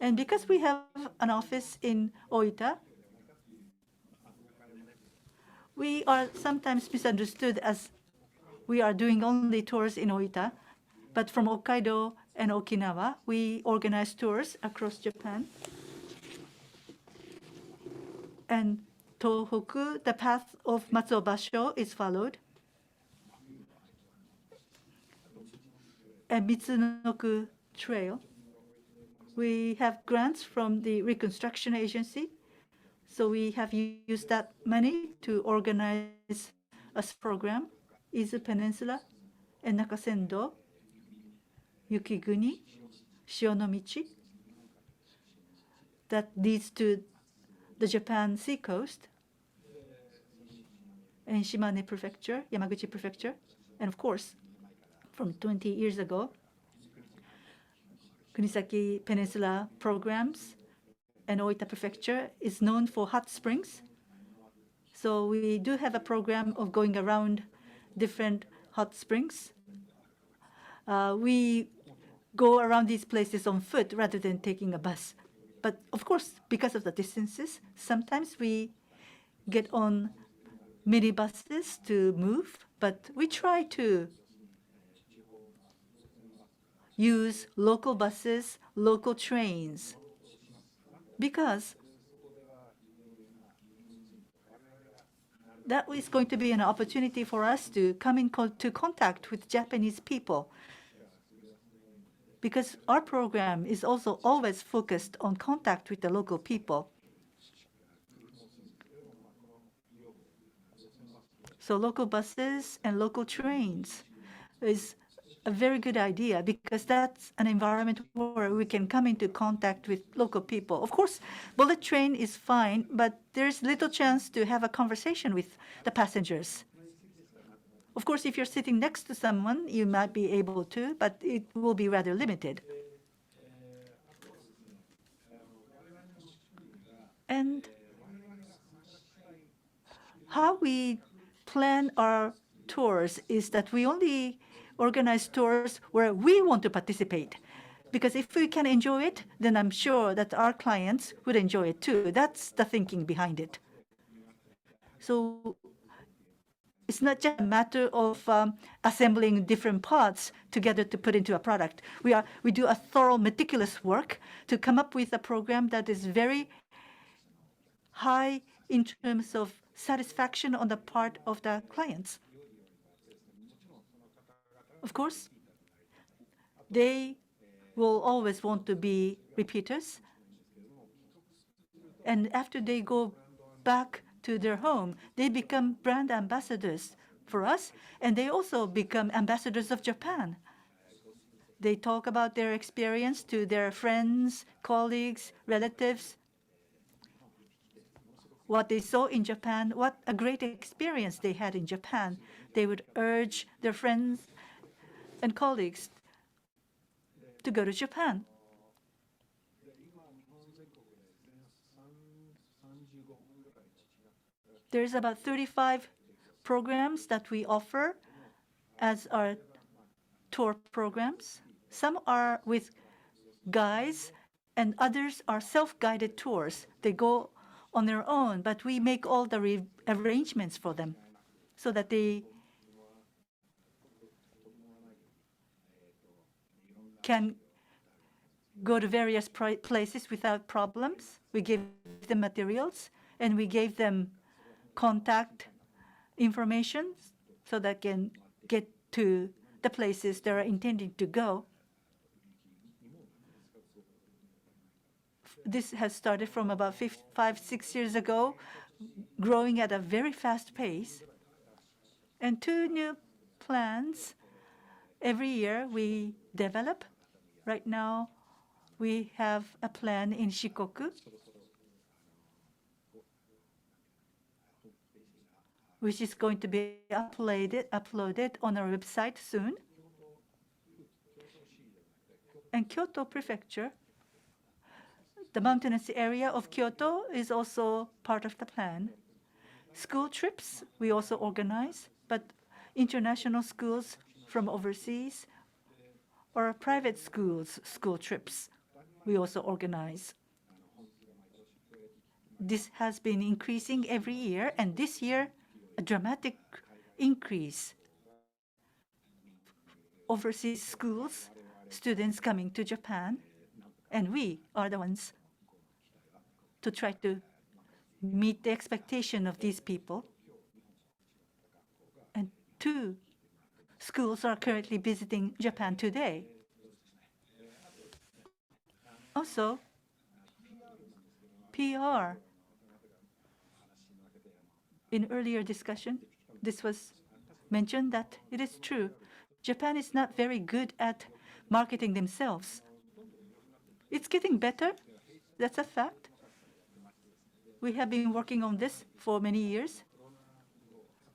And because we have an office in Oita, we are sometimes misunderstood as we are doing only tours in Oita. But from Hokkaido and Okinawa, we organize tours across Japan. And Tohoku, the path of Matsuo Basho is followed. And Mitsunoku Trail, we have grants from the Reconstruction Agency. So we have used that money to organize a program, Izu Peninsula and Nakasendo, Yukiguni, Shionomichi, that leads to the Japan sea coast, and Shimane Prefecture, Yamaguchi Prefecture, and of course, from 20 years ago, Kunisaki Peninsula programs and Oita Prefecture is known for hot springs. So we do have a program of going around different hot springs. We go around these places on foot rather than taking a bus. But of course, because of the distances, sometimes we get on minibuses to move, but we try to use local buses, local trains, because that is going to be an opportunity for us to come into contact with Japanese people. Because our program is also always focused on contact with the local people. So local buses and local trains is a very good idea because that's an environment where we can come into contact with local people. Of course, bullet train is fine, but there's little chance to have a conversation with the passengers. Of course, if you're sitting next to someone, you might be able to, but it will be rather limited. And how we plan our tours is that we only organize tours where we want to participate. Because if we can enjoy it, then I'm sure that our clients would enjoy it too. That's the thinking behind it. So it's not just a matter of assembling different parts together to put into a product. We do a thorough, meticulous work to come up with a program that is very high in terms of satisfaction on the part of the clients. Of course, they will always want to be repeaters. And after they go back to their home, they become brand ambassadors for us, and they also become ambassadors of Japan. They talk about their experience to their friends, colleagues, relatives, what they saw in Japan, what a great experience they had in Japan. They would urge their friends and colleagues to go to Japan. There's about 35 programs that we offer as our tour programs. Some are with guides, and others are self-guided tours. They go on their own, but we make all the arrangements for them so that they can go to various places without problems. We give them materials, and we gave them contact information so that they can get to the places they are intending to go. This has started from about 5, 6 years ago, growing at a very fast pace. And 2 new plans every year we develop. Right now, we have a plan in Shikoku, which is going to be uploaded on our website soon. And Kyoto Prefecture, the mountainous area of Kyoto, is also part of the plan. School trips we also organize, but international schools from overseas or private schools' school trips we also organize. This has been increasing every year, and this year, a dramatic increase. Overseas schools, students coming to Japan, and we are the ones to try to meet the expectation of these people. And 2 schools are currently visiting Japan today. Also, PR. In earlier discussion, this was mentioned that it is true. Japan is not very good at marketing themselves. It's getting better. That's a fact. We have been working on this for many years.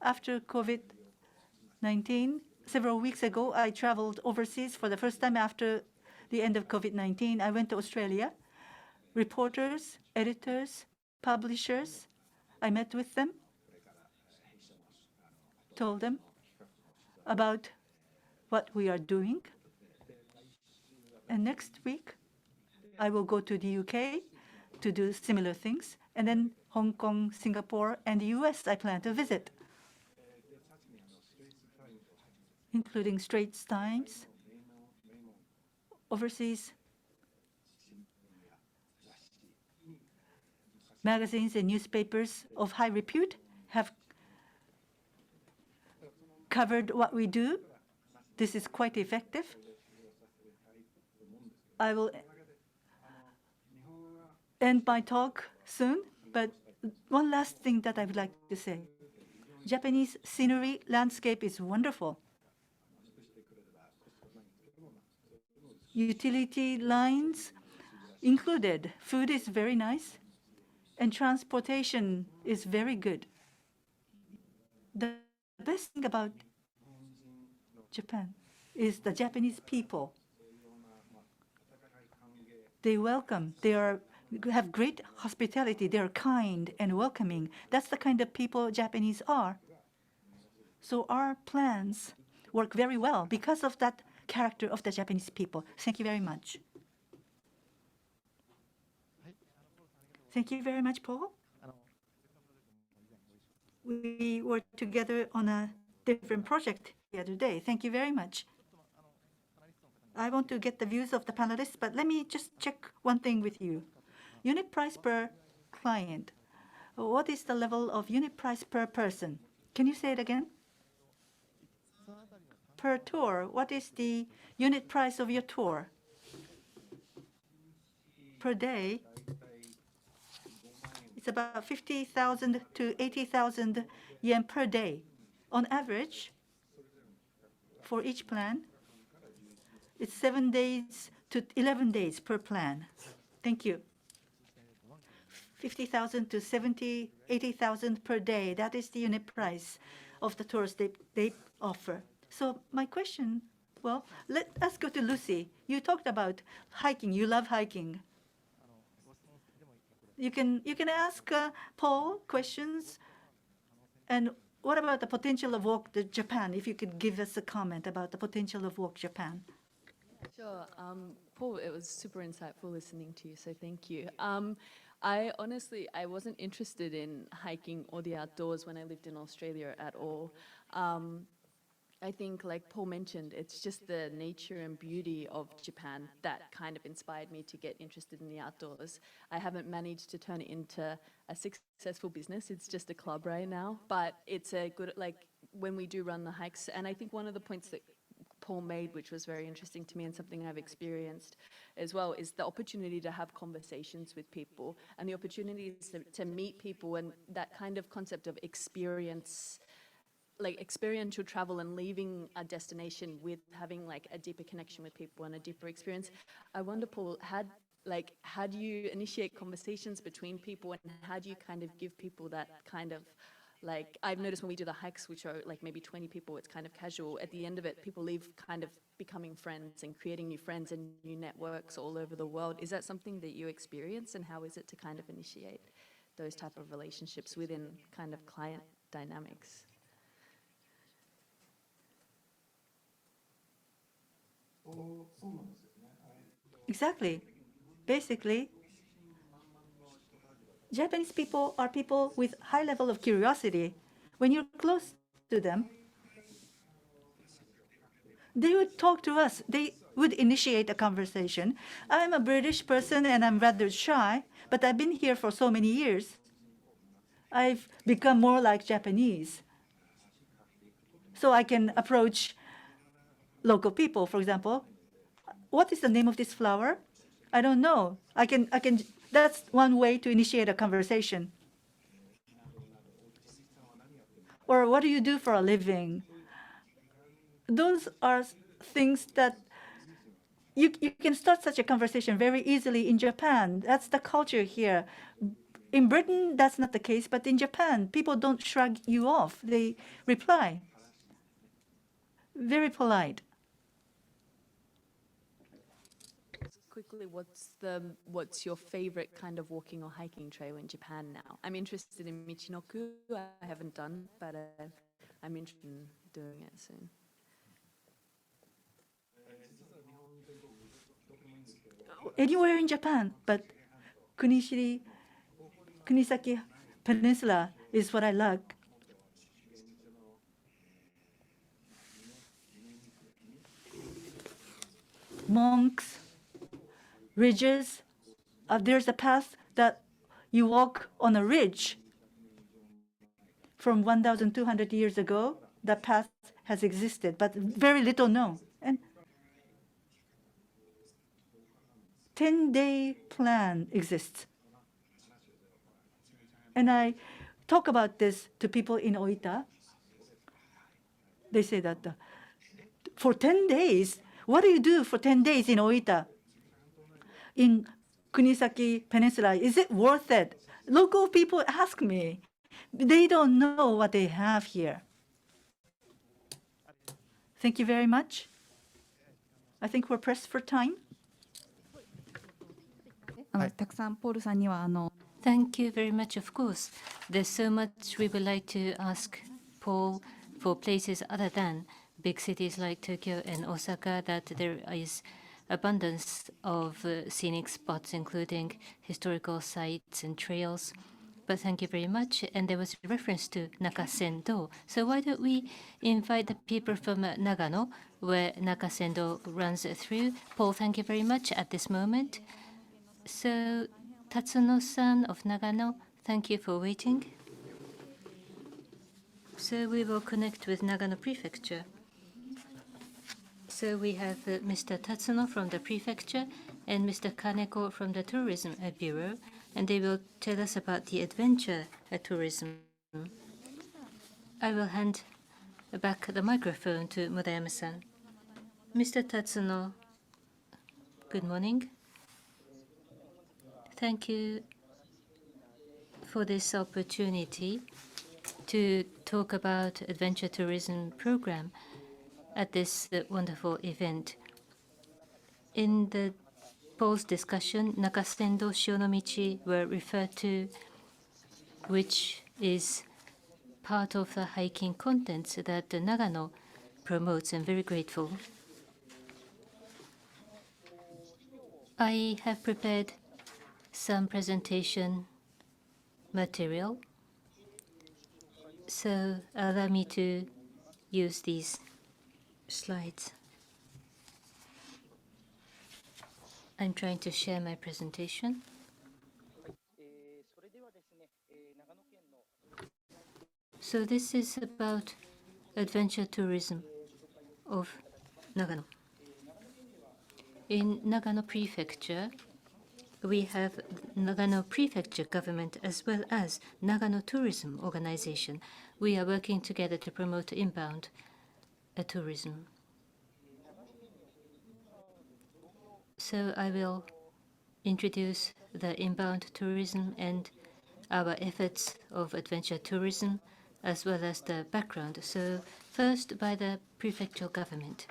After COVID-19, several weeks ago, I traveled overseas for the first time after the end of COVID-19. I went to Australia. Reporters, editors, publishers, I met with them, told them about what we are doing. And next week, I will go to the UK to do similar things. And then Hong Kong, Singapore, and the US I plan to visit, including Straits Times, overseas magazines and newspapers of high repute have covered what we do. This is quite effective. I will end my talk soon, but one last thing that I would like to say. Japanese scenery landscape is wonderful. Utility lines included. Food is very nice, and transportation is very good. The best thing about Japan is the Japanese people. They welcome, have great hospitality, they are kind and welcoming. That's the kind of people Japanese are. So our plans work very well because of that character of the Japanese people. Thank you very much. Thank you very much, Paul. We were together on a different project the other day. Thank you very much. I want to get the views of the panelists, but let me just check one thing with you. Unit price per client. What is the level of unit price per person? Can you say it again? Per tour, what is the unit price of your tour? per day, it's about 50,000 to 80,000 yen per day. On average, for each plan, it's 7 days to 11 days per plan. Thank you. 50,000 to 70, 80,000 per day. That is the unit price of the tours they offer. So my question, well, let us go to Lucy. You talked about hiking. You love hiking. You can ask Paul questions. And what about the potential of Walk to Japan? If you could give us a comment about the potential of Walk Japan. Sure. Paul, it was super insightful listening to you, so thank you. I honestly wasn't interested in hiking or the outdoors when I lived in Australia at all. I think, like Paul mentioned, it's just the nature and beauty of Japan that kind of inspired me to get interested in the outdoors. I haven't managed to turn it into a successful business. It's just a club right now, but it's a good, like, when we do run the hikes, and I think one of the points that Paul made, which was very interesting to me and something I've experienced as well, is the opportunity to have conversations with people and the opportunities to meet people, and that kind of concept of experience, like experiential travel and leaving a destination with having like a deeper connection with people and a deeper experience. I wonder, Paul, how do you initiate conversations between people, and how do you kind of give people that kind of, like, I've noticed when we do the hikes, which are like maybe 20 people, it's kind of casual. At the end of it, people leave kind of becoming friends and creating new friends and new networks all over the world. Is that something that you experience, and how is it to kind of initiate those type of relationships within kind of client dynamics? Exactly. Basically, Japanese people are people with high level of curiosity. When you're close to them, they would talk to us. They would initiate a conversation. I'm a British person and I'm rather shy, but I've been here for so many years. I've become more like Japanese. So I can approach local people, for example. What is the name of this flower? I don't know. That's one way to initiate a conversation. Or what do you do for a living? Those are things that you can start such a conversation very easily in Japan. That's the culture here. In Britain, that's not the case, but in Japan, people don't shrug you off. They reply. Very polite. Quickly, what's your favorite kind of walking or hiking trail in Japan now? I'm interested in Michinoku. I haven't done, but I'm interested in doing it soon. Anywhere in Japan, but Kunisaki Peninsula is what I like. Monks, ridges. There's a path that you walk on a ridge. From 1,200 years ago, that path has existed, but very little known. And 10-day plan exists. And I talk about this to people in Oita. They say that for 10 days, what do you do for 10 days in Oita? In Kunisaki Peninsula, is it worth it? Local people ask me. They don't know what they have here. Thank you very much. I think we're pressed for time. たくさんポールさんにはThank you very much. Of course, there's so much we would like to ask Paul for places other than big cities like Tokyo and Osaka, that there is abundance of scenic spots, including historical sites and trails. But thank you very much. And there was a reference to Nakasendo. So why don't we invite the people from Nagano, where Nakasendo runs through. Paul, thank you very much at this moment. So Tatsuno-san of Nagano, thank you for waiting. So we will connect with Nagano Prefecture. So we have Mr. Tatsuno from the prefecture, and Mr. Kaneko from the Tourism Bureau, and they will tell us about the adventure tourism. I will hand back the microphone to Murayama-san. Mr. Tatsuno, good morning. Thank you for this opportunity to talk about adventure tourism program at this wonderful event. In the polls discussion, Nakasendo Shionomichi were referred to, which is part of the hiking contents that Nagano promotes. I'm very grateful. I have prepared some presentation material, so allow me to use these slides. I'm trying to share my presentation. So this is about adventure tourism of Nagano. In Nagano Prefecture, we have Nagano Prefecture government as well as Nagano Tourism Organization. We are working together to promote inbound tourism. So I will introduce the inbound tourism and our efforts of adventure tourism, as well as the background. So first, by the prefectural government.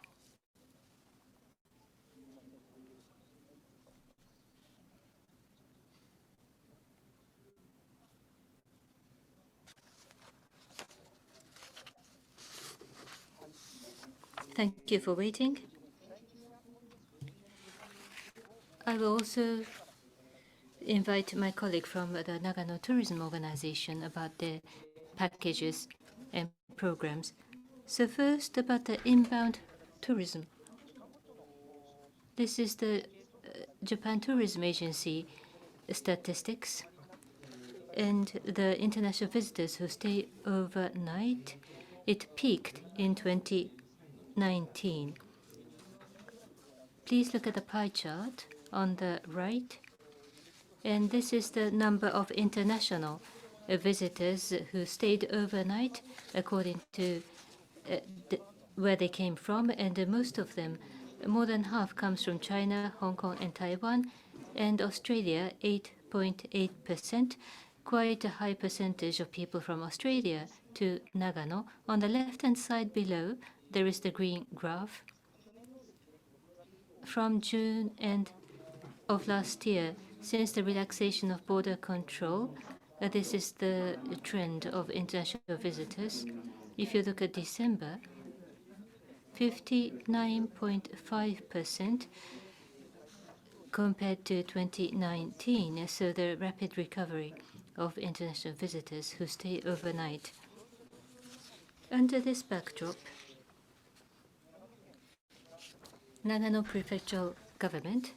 Thank you for waiting. I will also invite my colleague from the Nagano Tourism Organization about the packages and programs. So first, about the inbound tourism. This is the Japan Tourism Agency statistics, and the international visitors who stay overnight, it peaked in 2019. Please look at the pie chart on the right. And this is the number of international visitors who stayed overnight according to where they came from. And most of them, more than half, comes from China, Hong Kong, and Taiwan, and Australia, 8.8%. Quite a high percentage of people from Australia to Nagano. On the left-hand side below, there is the green graph. From June of last year, since the relaxation of border control, this is the trend of international visitors. If you look at December, 59.5% compared to 2019, so the rapid recovery of international visitors who stay overnight. Under this backdrop, Nagano Prefectural Government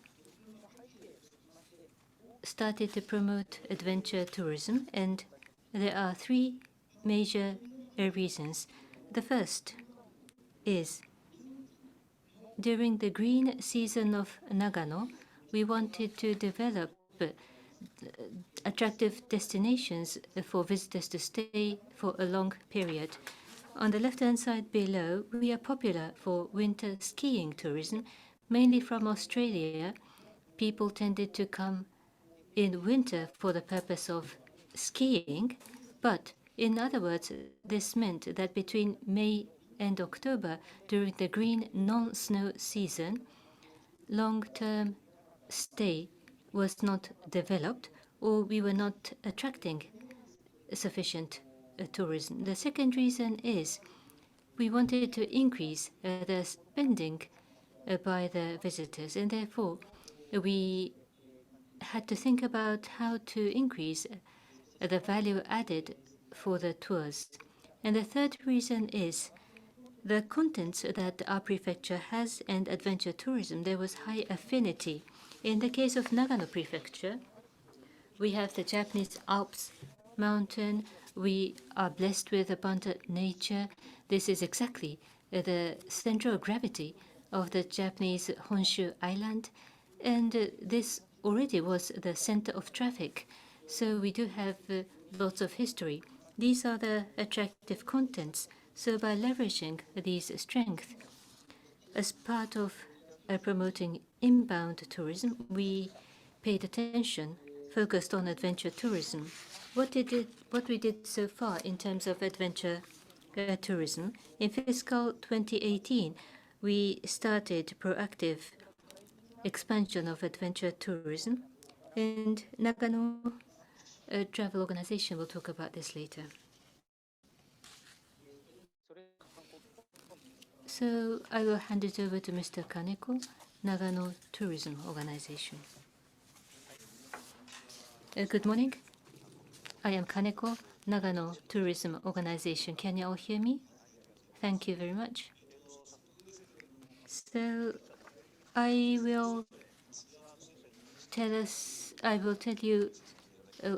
started to promote adventure tourism, and there are three major reasons. The first is during the green season of Nagano, we wanted to develop attractive destinations for visitors to stay for a long period. On the left-hand side below, we are popular for winter skiing tourism, mainly from Australia. People tended to come in winter for the purpose of skiing, but in other words, this meant that between May and October, during the green non-snow season, long-term stay was not developed, or we were not attracting sufficient tourism. The second reason is we wanted to increase the spending by the visitors, and therefore we had to think about how to increase the value added for the tours. And the third reason is the contents that our prefecture has and adventure tourism, there was high affinity. In the case of Nagano Prefecture, we have the Japanese Alps mountain. We are blessed with abundant nature. This is exactly the central gravity of the Japanese Honshu Island. And this already was the center of traffic. So we do have lots of history. These are the attractive contents. So by leveraging these strengths, as part of promoting inbound tourism, we paid attention, focused on adventure tourism. What we did so far in terms of adventure tourism, in fiscal 2018, we started proactive expansion of adventure tourism, and Nagano Travel Organization will talk about this later. So I will hand it over to Mr. Kaneko, Nagano Tourism Organization. Good morning. I am Kaneko, Nagano Tourism Organization. Can you all hear me? Thank you very much. So I will tell you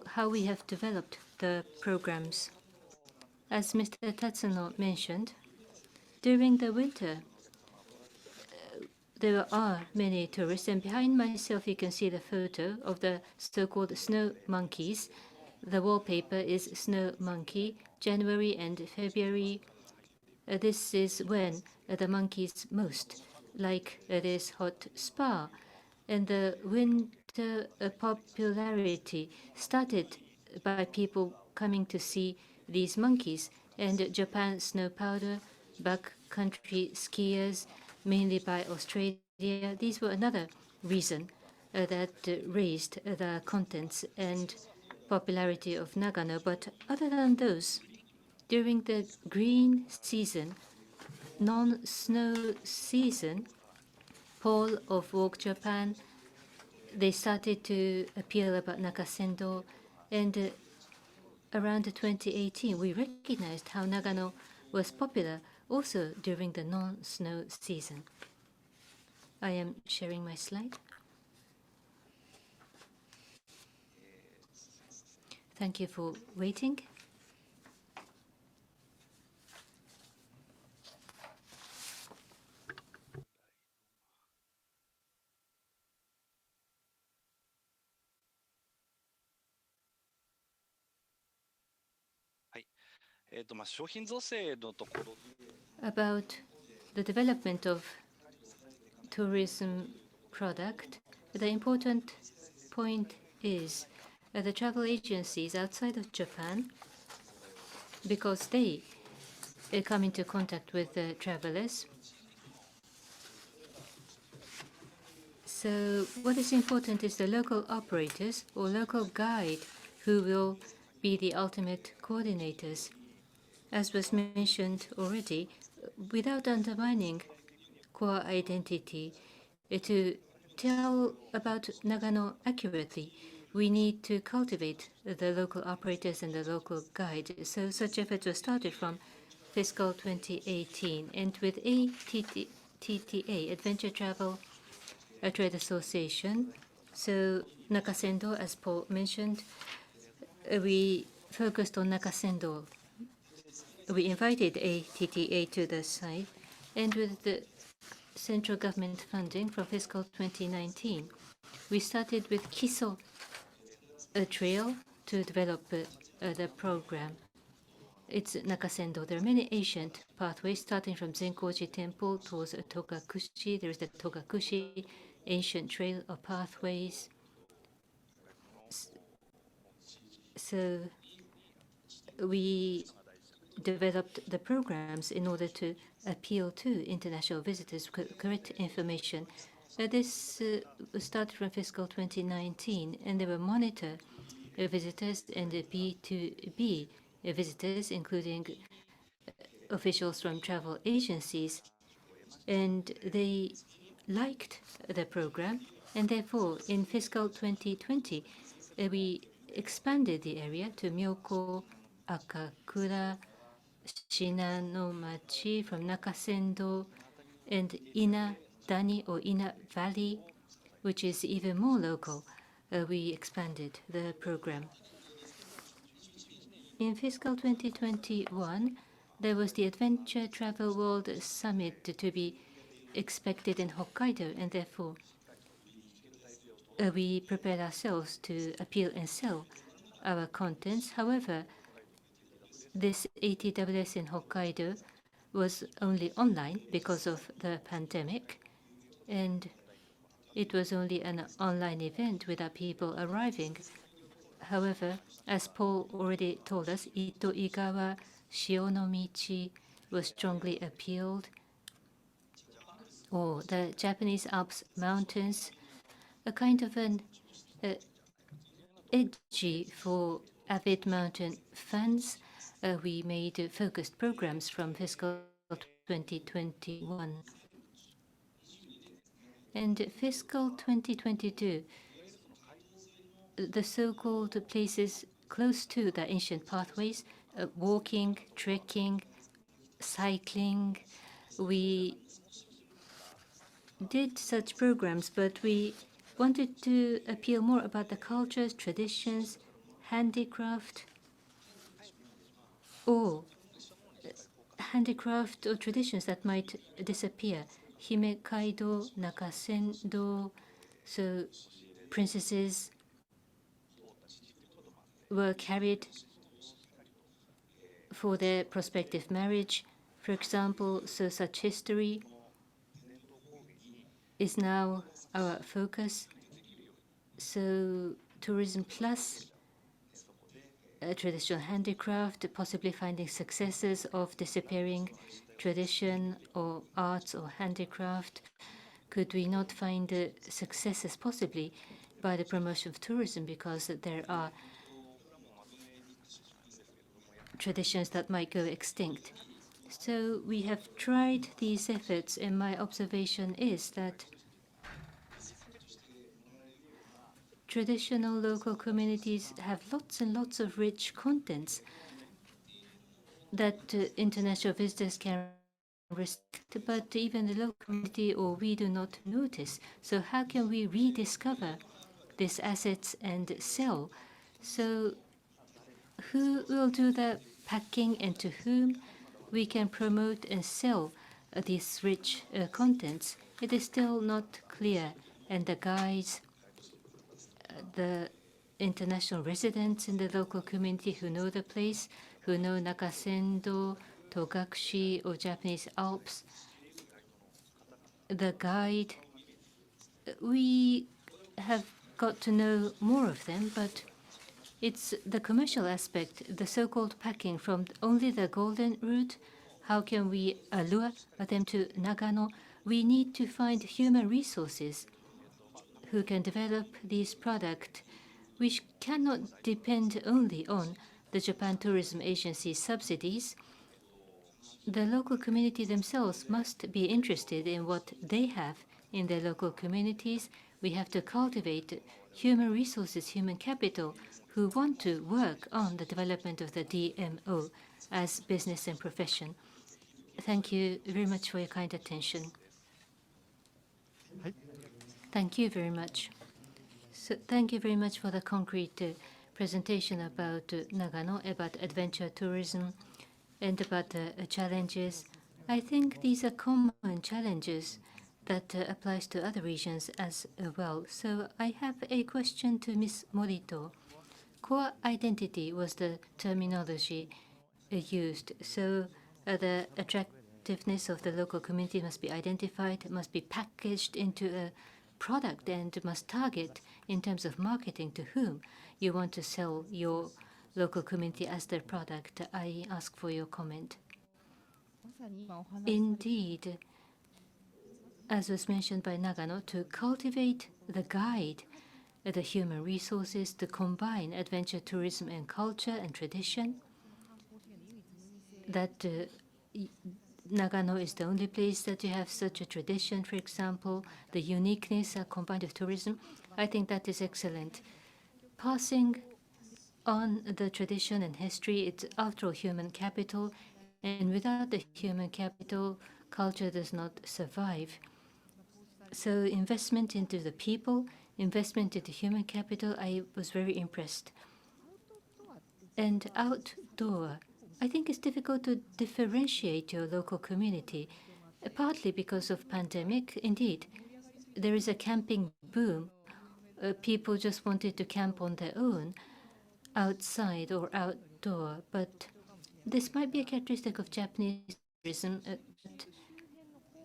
how we have developed the programs. As Mr. Tatsuno mentioned, during the winter, there are many tourists, and behind myself you can see the photo of the so-called snow monkeys. The wallpaper is snow monkey, January and February. This is when the monkeys most like this hot spa. And the winter popularity started by people coming to see these monkeys. And Japan snow powder, backcountry skiers, mainly by Australia. These were another reason that raised the contents and popularity of Nagano. But other than those, during the green season, non-snow season, Paul of Walk Japan, they started to appeal about Nakasendo, and around 2018, we recognized how Nagano was popular also during the non-snow season. I am sharing my slide. Thank you for waiting. About the development of tourism product, the important point is the travel agencies outside of Japan, because they come into contact with the travelers. So what is important is the local operators or local guide who will be the ultimate coordinators. As was mentioned already, without undermining core identity, to tell about Nagano accurately, we need to cultivate the local operators and the local guide. So such efforts were started from fiscal 2018. And with ATTA, Adventure Travel Trade Association, so Nakasendo, as Paul mentioned, we focused on Nakasendo. We invited ATTA to the site, and with the central government funding from fiscal 2019, we started with Kiso Trail to develop the program. It's Nakasendo. There are many ancient pathways starting from Zenkoji Temple towards Togakushi. There is the Togakushi ancient trail of pathways. So we developed the programs in order to appeal to international visitors with correct information. This started from fiscal 2019, and they will monitor visitors and B2B visitors, including officials from travel agencies. And they liked the program, and therefore in fiscal 2020, we expanded the area to Myoko, Akakura, Shinanomachi, from Nakasendo, and Ina-Dani or Ina Valley, which is even more local. We expanded the program. In fiscal 2021, there was the Adventure Travel World Summit to be expected in Hokkaido, and therefore we prepared ourselves to appeal and sell our contents. However, this ATWS in Hokkaido was only online because of the pandemic, and it was only an online event without people arriving. However, as Paul already told us, Ito Igawa, Shionomichi was strongly appealed, or the Japanese Alps mountains, a kind of an edgy for avid mountain fans. We made focused programs from fiscal 2021. And fiscal 2022, the so-called places close to the ancient pathways, walking, trekking, cycling, we did such programs, but we wanted to appeal more about the cultures, traditions, handicraft, or traditions that might disappear. Hime Kaido, Nakasendo, so princesses were carried for their prospective marriage, for example. So such history is now our focus. So tourism plus traditional handicraft, possibly finding successors of disappearing tradition or arts or handicraft. Could we not find successes possibly by the promotion of tourism, because there are traditions that might go extinct? So we have tried these efforts, and my observation is that traditional local communities have lots and lots of rich contents that international visitors can respect, but even the local community or we do not notice. So how can we rediscover these assets and sell? So who will do the packing, and to whom we can promote and sell these rich contents? It is still not clear, and the guides, the international residents in the local community who know the place, who know Nakasendo, Togakushi, or Japanese Alps, the guide, we have got to know more of them, but it's the commercial aspect, the so-called packing from only the golden route. How can we allure them to Nagano? We need to find human resources who can develop these products, which cannot depend only on the Japan Tourism Agency's subsidies. The local community themselves must be interested in what they have in their local communities. We have to cultivate human resources, human capital, who want to work on the development of the DMO as business and profession. Thank you very much for your kind attention. Thank you very much. So thank you very much for the concrete presentation about Nagano, about adventure tourism, and about the challenges. I think these are common challenges that applies to other regions as well. So I have a question to Ms. Morito. Core identity was the terminology used. So the attractiveness of the local community must be identified, must be packaged into a product, and must target in terms of marketing to whom you want to sell your local community as their product. I ask for your comment. Indeed, as was mentioned by Nagano, to cultivate the guide, the human resources, to combine adventure tourism and culture and tradition, that Nagano is the only place that you have such a tradition, for example, the uniqueness combined with tourism. I think that is excellent. Passing on the tradition and history, it's after all human capital, and without the human capital, culture does not survive. So investment into the people, investment into human capital, I was very impressed. And outdoor, I think it's difficult to differentiate your local community, partly because of pandemic. Indeed, there is a camping boom people just wanted to camp on their own, outside or outdoor. But this might be a characteristic of Japanese tourism.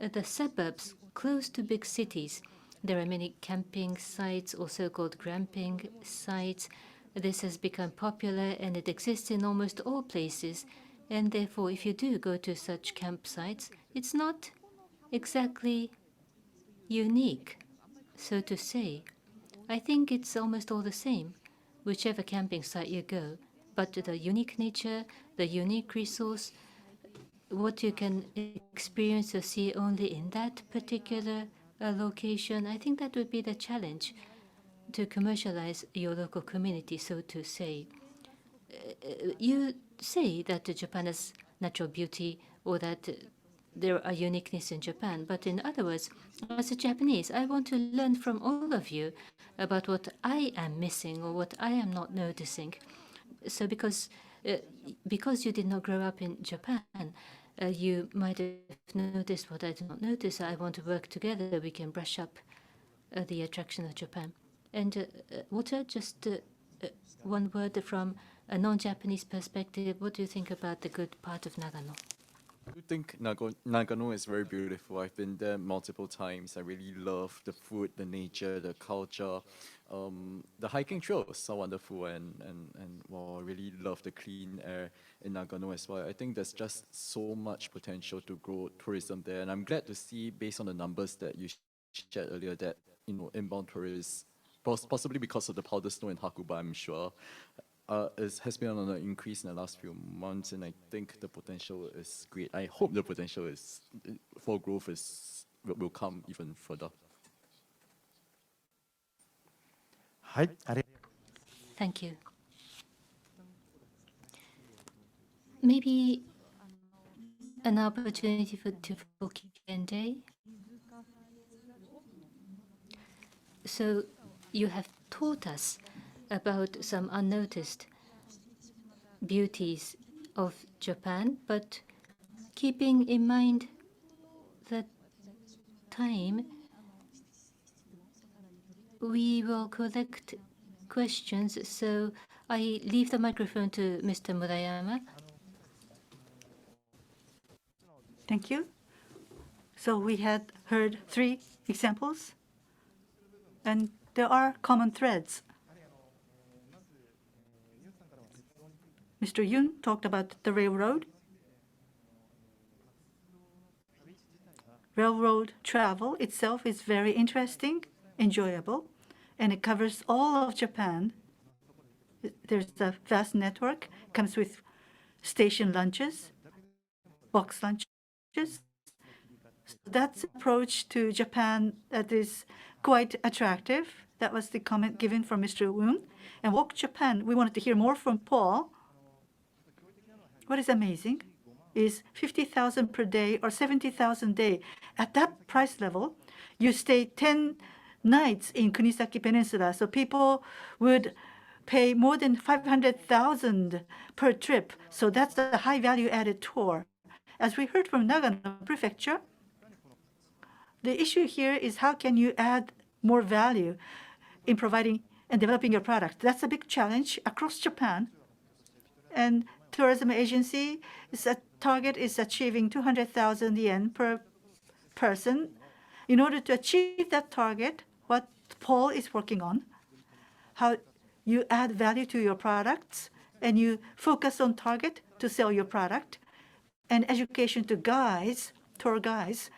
The suburbs close to big cities, there are many camping sites or so-called glamping sites. This has become popular and it exists in almost all places. And therefore, if you do go to such campsites, it's not exactly unique, so to say. I think it's almost all the same, whichever camping site you go. But the unique nature, the unique resource, what you can experience or see only in that particular location, I think that would be the challenge to commercialize your local community, so to say. You say that Japan has natural beauty or that there are uniqueness in Japan, but in other words, as a Japanese, I want to learn from all of you about what I am missing or what I am not noticing. So because you did not grow up in Japan, you might have noticed what I did not notice. I want to work together. We can brush up the attraction of Japan. And Walter, just one word from a non-Japanese perspective. What do you think about the good part of Nagano? I think Nagano is very beautiful. I've been there multiple times. I really love the food, the nature, the culture. The hiking trails are wonderful, and well, I really love the clean air in Nagano as well. I think there's just so much potential to grow tourism there, and I'm glad to see, based on the numbers that you shared earlier, that inbound tourists, possibly because of the powder snow in Hakuba, I'm sure, has been on an increase in the last few months, and I think the potential is great. I hope the potential for growth will come even further. Thank you. Maybe an opportunity for Q&A. So you have taught us about some unnoticed beauties of Japan, but keeping in mind the time, we will collect questions. So I leave the microphone to Mr. Murayama. Thank you. So we had heard 3 examples, and there are common threads. Mr. Yun talked about the railroad. Railroad travel itself is very interesting, enjoyable, and it covers all of Japan. There's a vast network, comes with station lunches, box lunches. That's an approach to Japan that is quite attractive. That was the comment given from Mr. Yun. And Walk Japan, we wanted to hear more from Paul. What is amazing is 50,000 per day or 70,000 a day. At that price level, you stay 10 nights in Kunisaki Peninsula, so people would pay more than 500,000 per trip. So that's a high value-added tour. As we heard from Nagano Prefecture, the issue here is how can you add more value in providing and developing your product. That's a big challenge across Japan. And tourism agency target is achieving 200,000 yen per person. In order to achieve that target, what Paul is working on, how you add value to your products and you focus on target to sell your product, and education to guides, tour guides.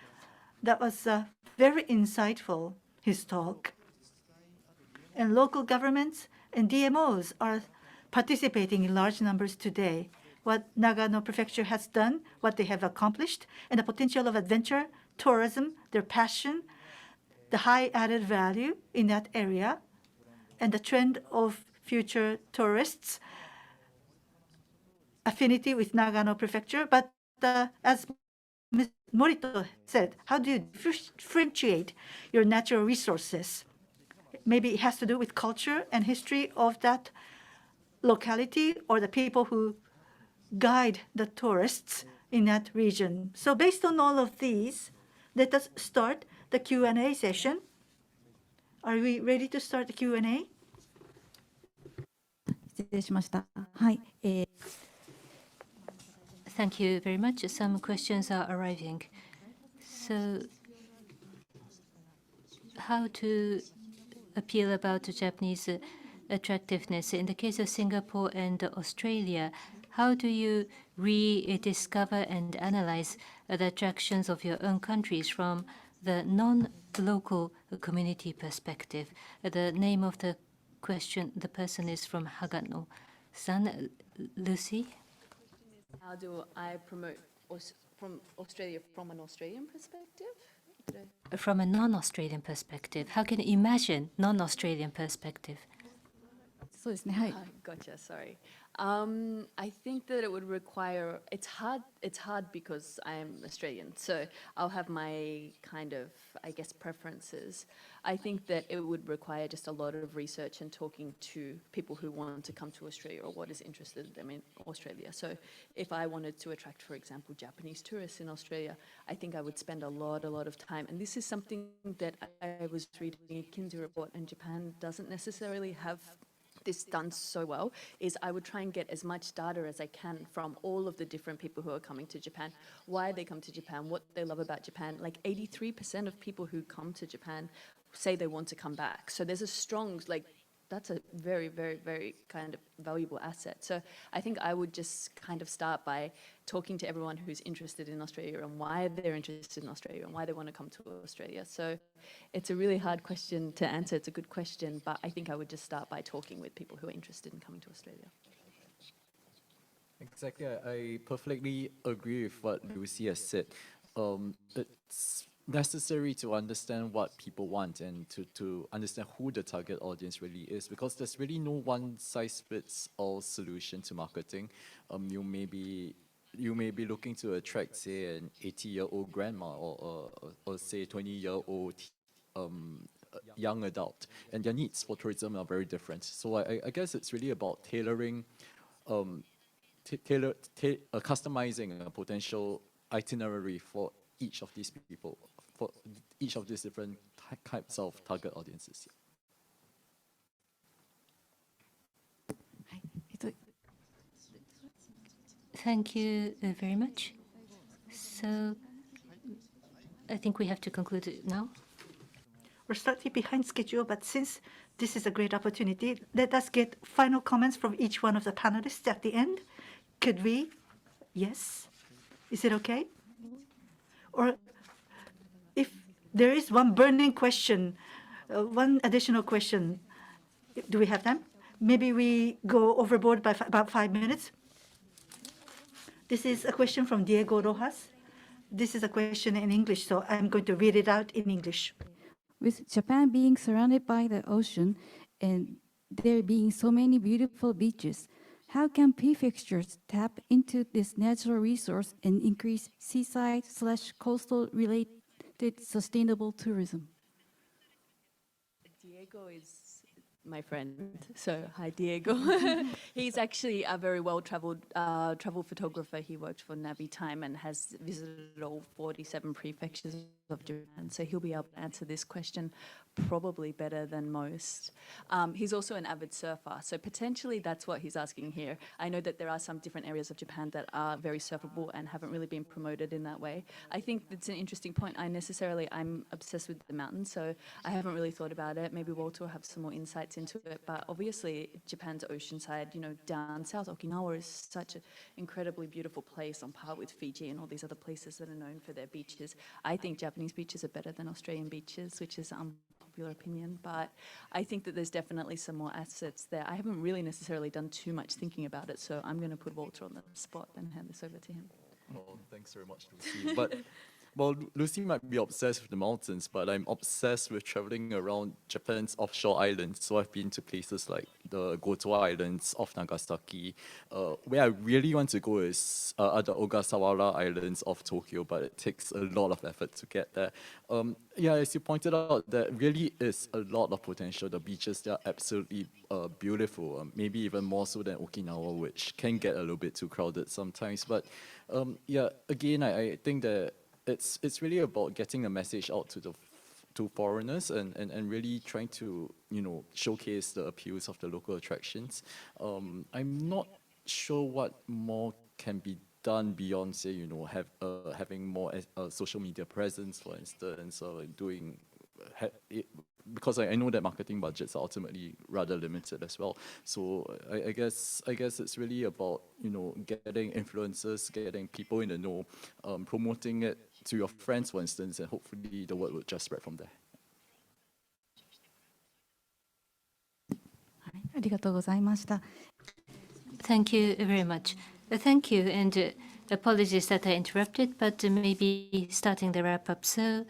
That was very insightful, his talk. And local governments and DMOs are participating in large numbers today. What Nagano Prefecture has done, what they have accomplished, and the potential of adventure, tourism, their passion, the high added value in that area, and the trend of future tourists, affinity with Nagano Prefecture. But as Ms. Morito said, how do you differentiate your natural resources? Maybe it has to do with culture and history of that locality or the people who guide the tourists in that region. So based on all of these, let us start the Q&A session. Are we ready to start the Q&A? 失礼しました。はい、Thank you very much. Some questions are arriving. So, how to appeal about the Japanese attractiveness? In the case of Singapore and Australia, how do you rediscover and analyze the attractions of your own countries from the non-local community perspective? The name of the question, the person is from Hagano-san. Lucy? How do I promote from Australia from an Australian perspective? From a non-Australian perspective, how can you imagine non-Australian perspective? そうですね。はい。 Gotcha. Sorry. I think that it would require. It's hard. It's hard because I'm Australian, so I'll have my kind of, I guess, preferences. I think that it would require just a lot of research and talking to people who want to come to Australia or what is interested them in Australia. So, if I wanted to attract, for example, Japanese tourists in Australia, I think I would spend a lot of time. And this is something that I was reading a Kinsey report, and Japan doesn't necessarily have this done so well, is I would try and get as much data as I can from all of the different people who are coming to Japan, why they come to Japan, what they love about Japan. Like 83% of people who come to Japan say they want to come back. So there's a strong, like, that's a very kind of valuable asset. So I think I would just kind of start by talking to everyone who's interested in Australia and why they're interested in Australia and why they want to come to Australia. So it's a really hard question to answer. It's a good question, but I think I would just start by talking with people who are interested in coming to Australia. Exactly, I perfectly agree with what Lucy has said. It's necessary to understand what people want and to understand who the target audience really is, because there's really no one size fits all solution to marketing. You may be looking to attract, say, an 80-year-old grandma or say 20-year-old young adult, and their needs for tourism are very different. So I guess it's really about tailoring, customizing a potential itinerary for each of these people, for each of these different types of target audiences. はい。Thank you very much. So, I think we have to conclude it now. We're slightly behind schedule, but since this is a great opportunity, let us get final comments from each one of the panelists at the end. Could we? Yes? Is it okay? Or if there is one burning question, one additional question, do we have them? Maybe we go overboard by about 5 minutes. This is a question from Diego Rojas. This is a question in English, so I'm going to read it out in English. With Japan being surrounded by the ocean and there being so many beautiful beaches, how can prefectures tap into this natural resource and increase seaside/coastal related sustainable tourism? Diego is my friend. So hi, Diego. He's actually a very well-traveled travel photographer. He worked for Navi Time and has visited all 47 prefectures of Japan. So he'll be able to answer this question probably better than most. He's also an avid surfer. So potentially that's what he's asking here. I know that there are some different areas of Japan that are very surfable and haven't really been promoted in that way. I think it's an interesting point. I'm obsessed with the mountains, so I haven't really thought about it. Maybe Walter will have some more insights into it. But obviously, Japan's oceanside, down south, Okinawa is such an incredibly beautiful place on par with Fiji and all these other places that are known for their beaches. I think Japanese beaches are better than Australian beaches, which is unpopular opinion. But I think that there's definitely some more assets there. I haven't really necessarily done too much thinking about it, so I'm going to put Walter on the spot and hand this over to him. Oh, thanks very much, Lucy. But well, Lucy might be obsessed with the mountains, but I'm obsessed with traveling around Japan's offshore islands. So I've been to places like the Goto Islands off Nagasaki. Where I really want to go is are the Ogasawara Islands off Tokyo, but it takes a lot of effort to get there. Yeah, as you pointed out, there really is a lot of potential. The beaches, they are absolutely beautiful, maybe even more so than Okinawa, which can get a little bit too crowded sometimes. But yeah, again, I think that it's really about getting a message out to the to foreigners and really trying to, showcase the appeals of the local attractions. I'm not sure what more can be done beyond, say, having more social media presence, for instance, or doing because I know that marketing budgets are ultimately rather limited as well. So I guess it's really about getting influencers, getting people in the know, promoting it to your friends, for instance, and hopefully the word will just spread from there. ありがとうございました。 Thank you very much. Thank you, and apologies that I interrupted, but maybe starting the wrap-up. So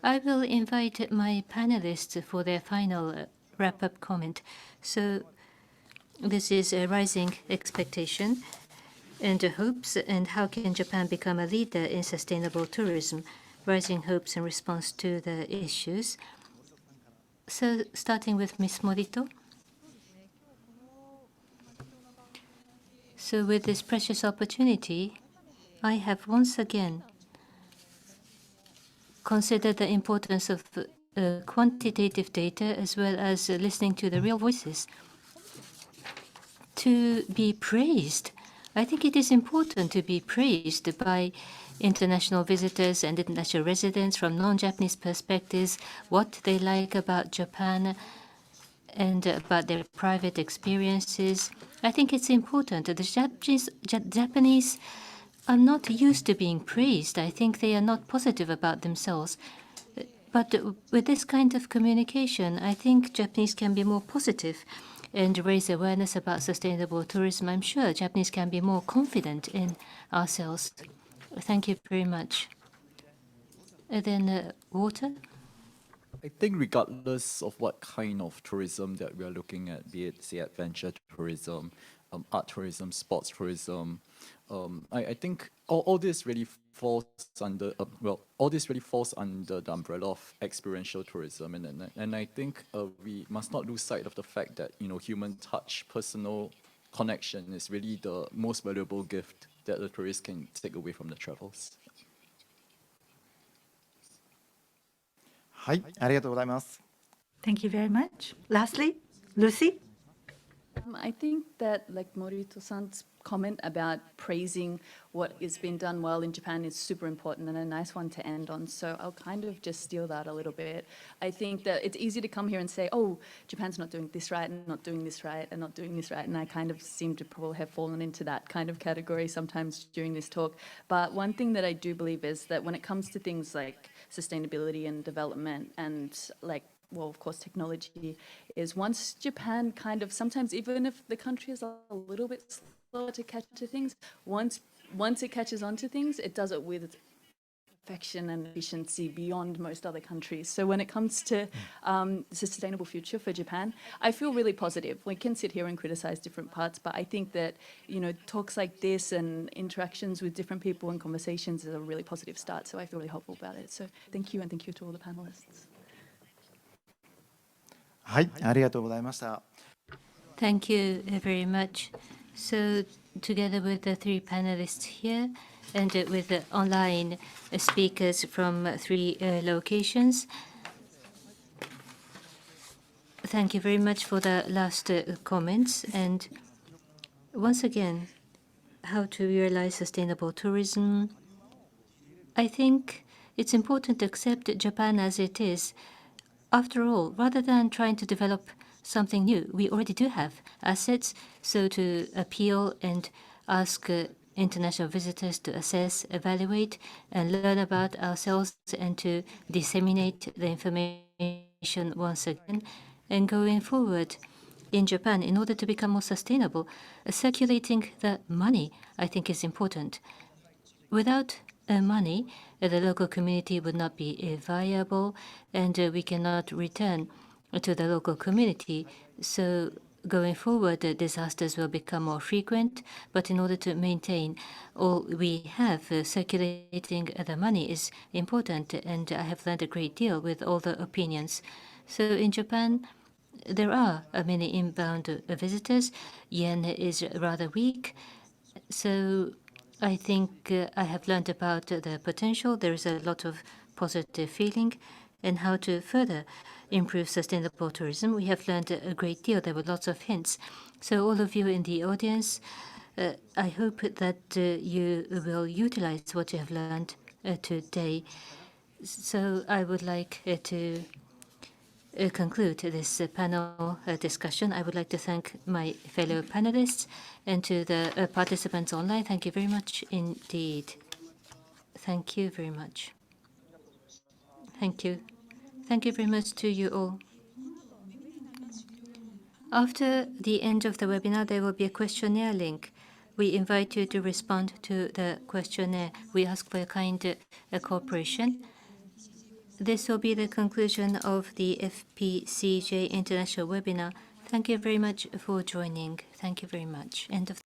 I will invite my panelists for their final wrap-up comment. So this is a rising expectation and hopes, and how can Japan become a leader in sustainable tourism? Rising hopes in response to the issues. So starting with Ms. Morito. So with this precious opportunity, I have once again considered the importance of quantitative data as well as listening to the real voices to be praised. I think it is important to be praised by international visitors and international residents from non-Japanese perspectives, what they like about Japan and about their private experiences. I think it's important. The Japanese are not used to being praised. I think they are not positive about themselves. But with this kind of communication, I think Japanese can be more positive and raise awareness about sustainable tourism. I'm sure Japanese can be more confident in ourselves. Thank you very much. And then water. I think regardless of what kind of tourism that we are looking at, be it, say, adventure tourism, art tourism, sports tourism, I think all this really falls under all this really falls under the umbrella of experiential tourism, and I think we must not lose sight of the fact that human touch, personal connection is really the most valuable gift that the tourist can take away from the travels. はい、ありがとうございます。 Thank you very much. Lastly, Lucy. I think that, like Morito-san's comment about praising what is being done well in Japan is super important and a nice one to end on. So I'll kind of just steal that a little bit. I think that it's easy to come here and say, oh, Japan's not doing this right and not doing this right and not doing this right. And I kind of seem to probably have fallen into that kind of category sometimes during this talk. But one thing that I do believe is that when it comes to things like sustainability and development and well, of course, technology, is once Japan kind of, sometimes even if the country is a little bit slower to catch to things, once it catches on to things, it does it with perfection and efficiency beyond most other countries. So when it comes to the sustainable future for Japan, I feel really positive. We can sit here and criticize different parts, but I think that, talks like this and interactions with different people and conversations is a really positive start. So I feel really hopeful about it. So thank you, and thank you to all the panelists. はい、ありがとうございました。 Thank you very much. So together with the three panelists here and with the online speakers from three locations, thank you very much for the last comments. And once again, how to realize sustainable tourism. I think it's important to accept Japan as it is. After all, rather than trying to develop something new, we already do have assets. So to appeal and ask international visitors to assess, evaluate, and learn about ourselves and to disseminate the information once again. And going forward in Japan, in order to become more sustainable, circulating the money, I think, is important. Without money, the local community would not be viable, and we cannot return to the local community. So going forward, disasters will become more frequent, but in order to maintain all we have, circulating the money is important, and I have learned a great deal with all the opinions. So in Japan, there are many inbound visitors. Yen is rather weak, so I think I have learned about the potential. There is a lot of positive feeling, and how to further improve sustainable tourism. We have learned a great deal. There were lots of hints. So all of you in the audience, I hope that you will utilize what you have learned today. So I would like to conclude this panel discussion. I would like to thank my fellow panelists and to the participants online. Thank you very much indeed. Thank you very much. Thank you. Thank you very much to you all. After the end of the webinar, there will be a questionnaire link. We invite you to respond to the questionnaire. We ask for your kind cooperation. This will be the conclusion of the FPCJ International webinar. Thank you very much for joining. Thank you very much. End of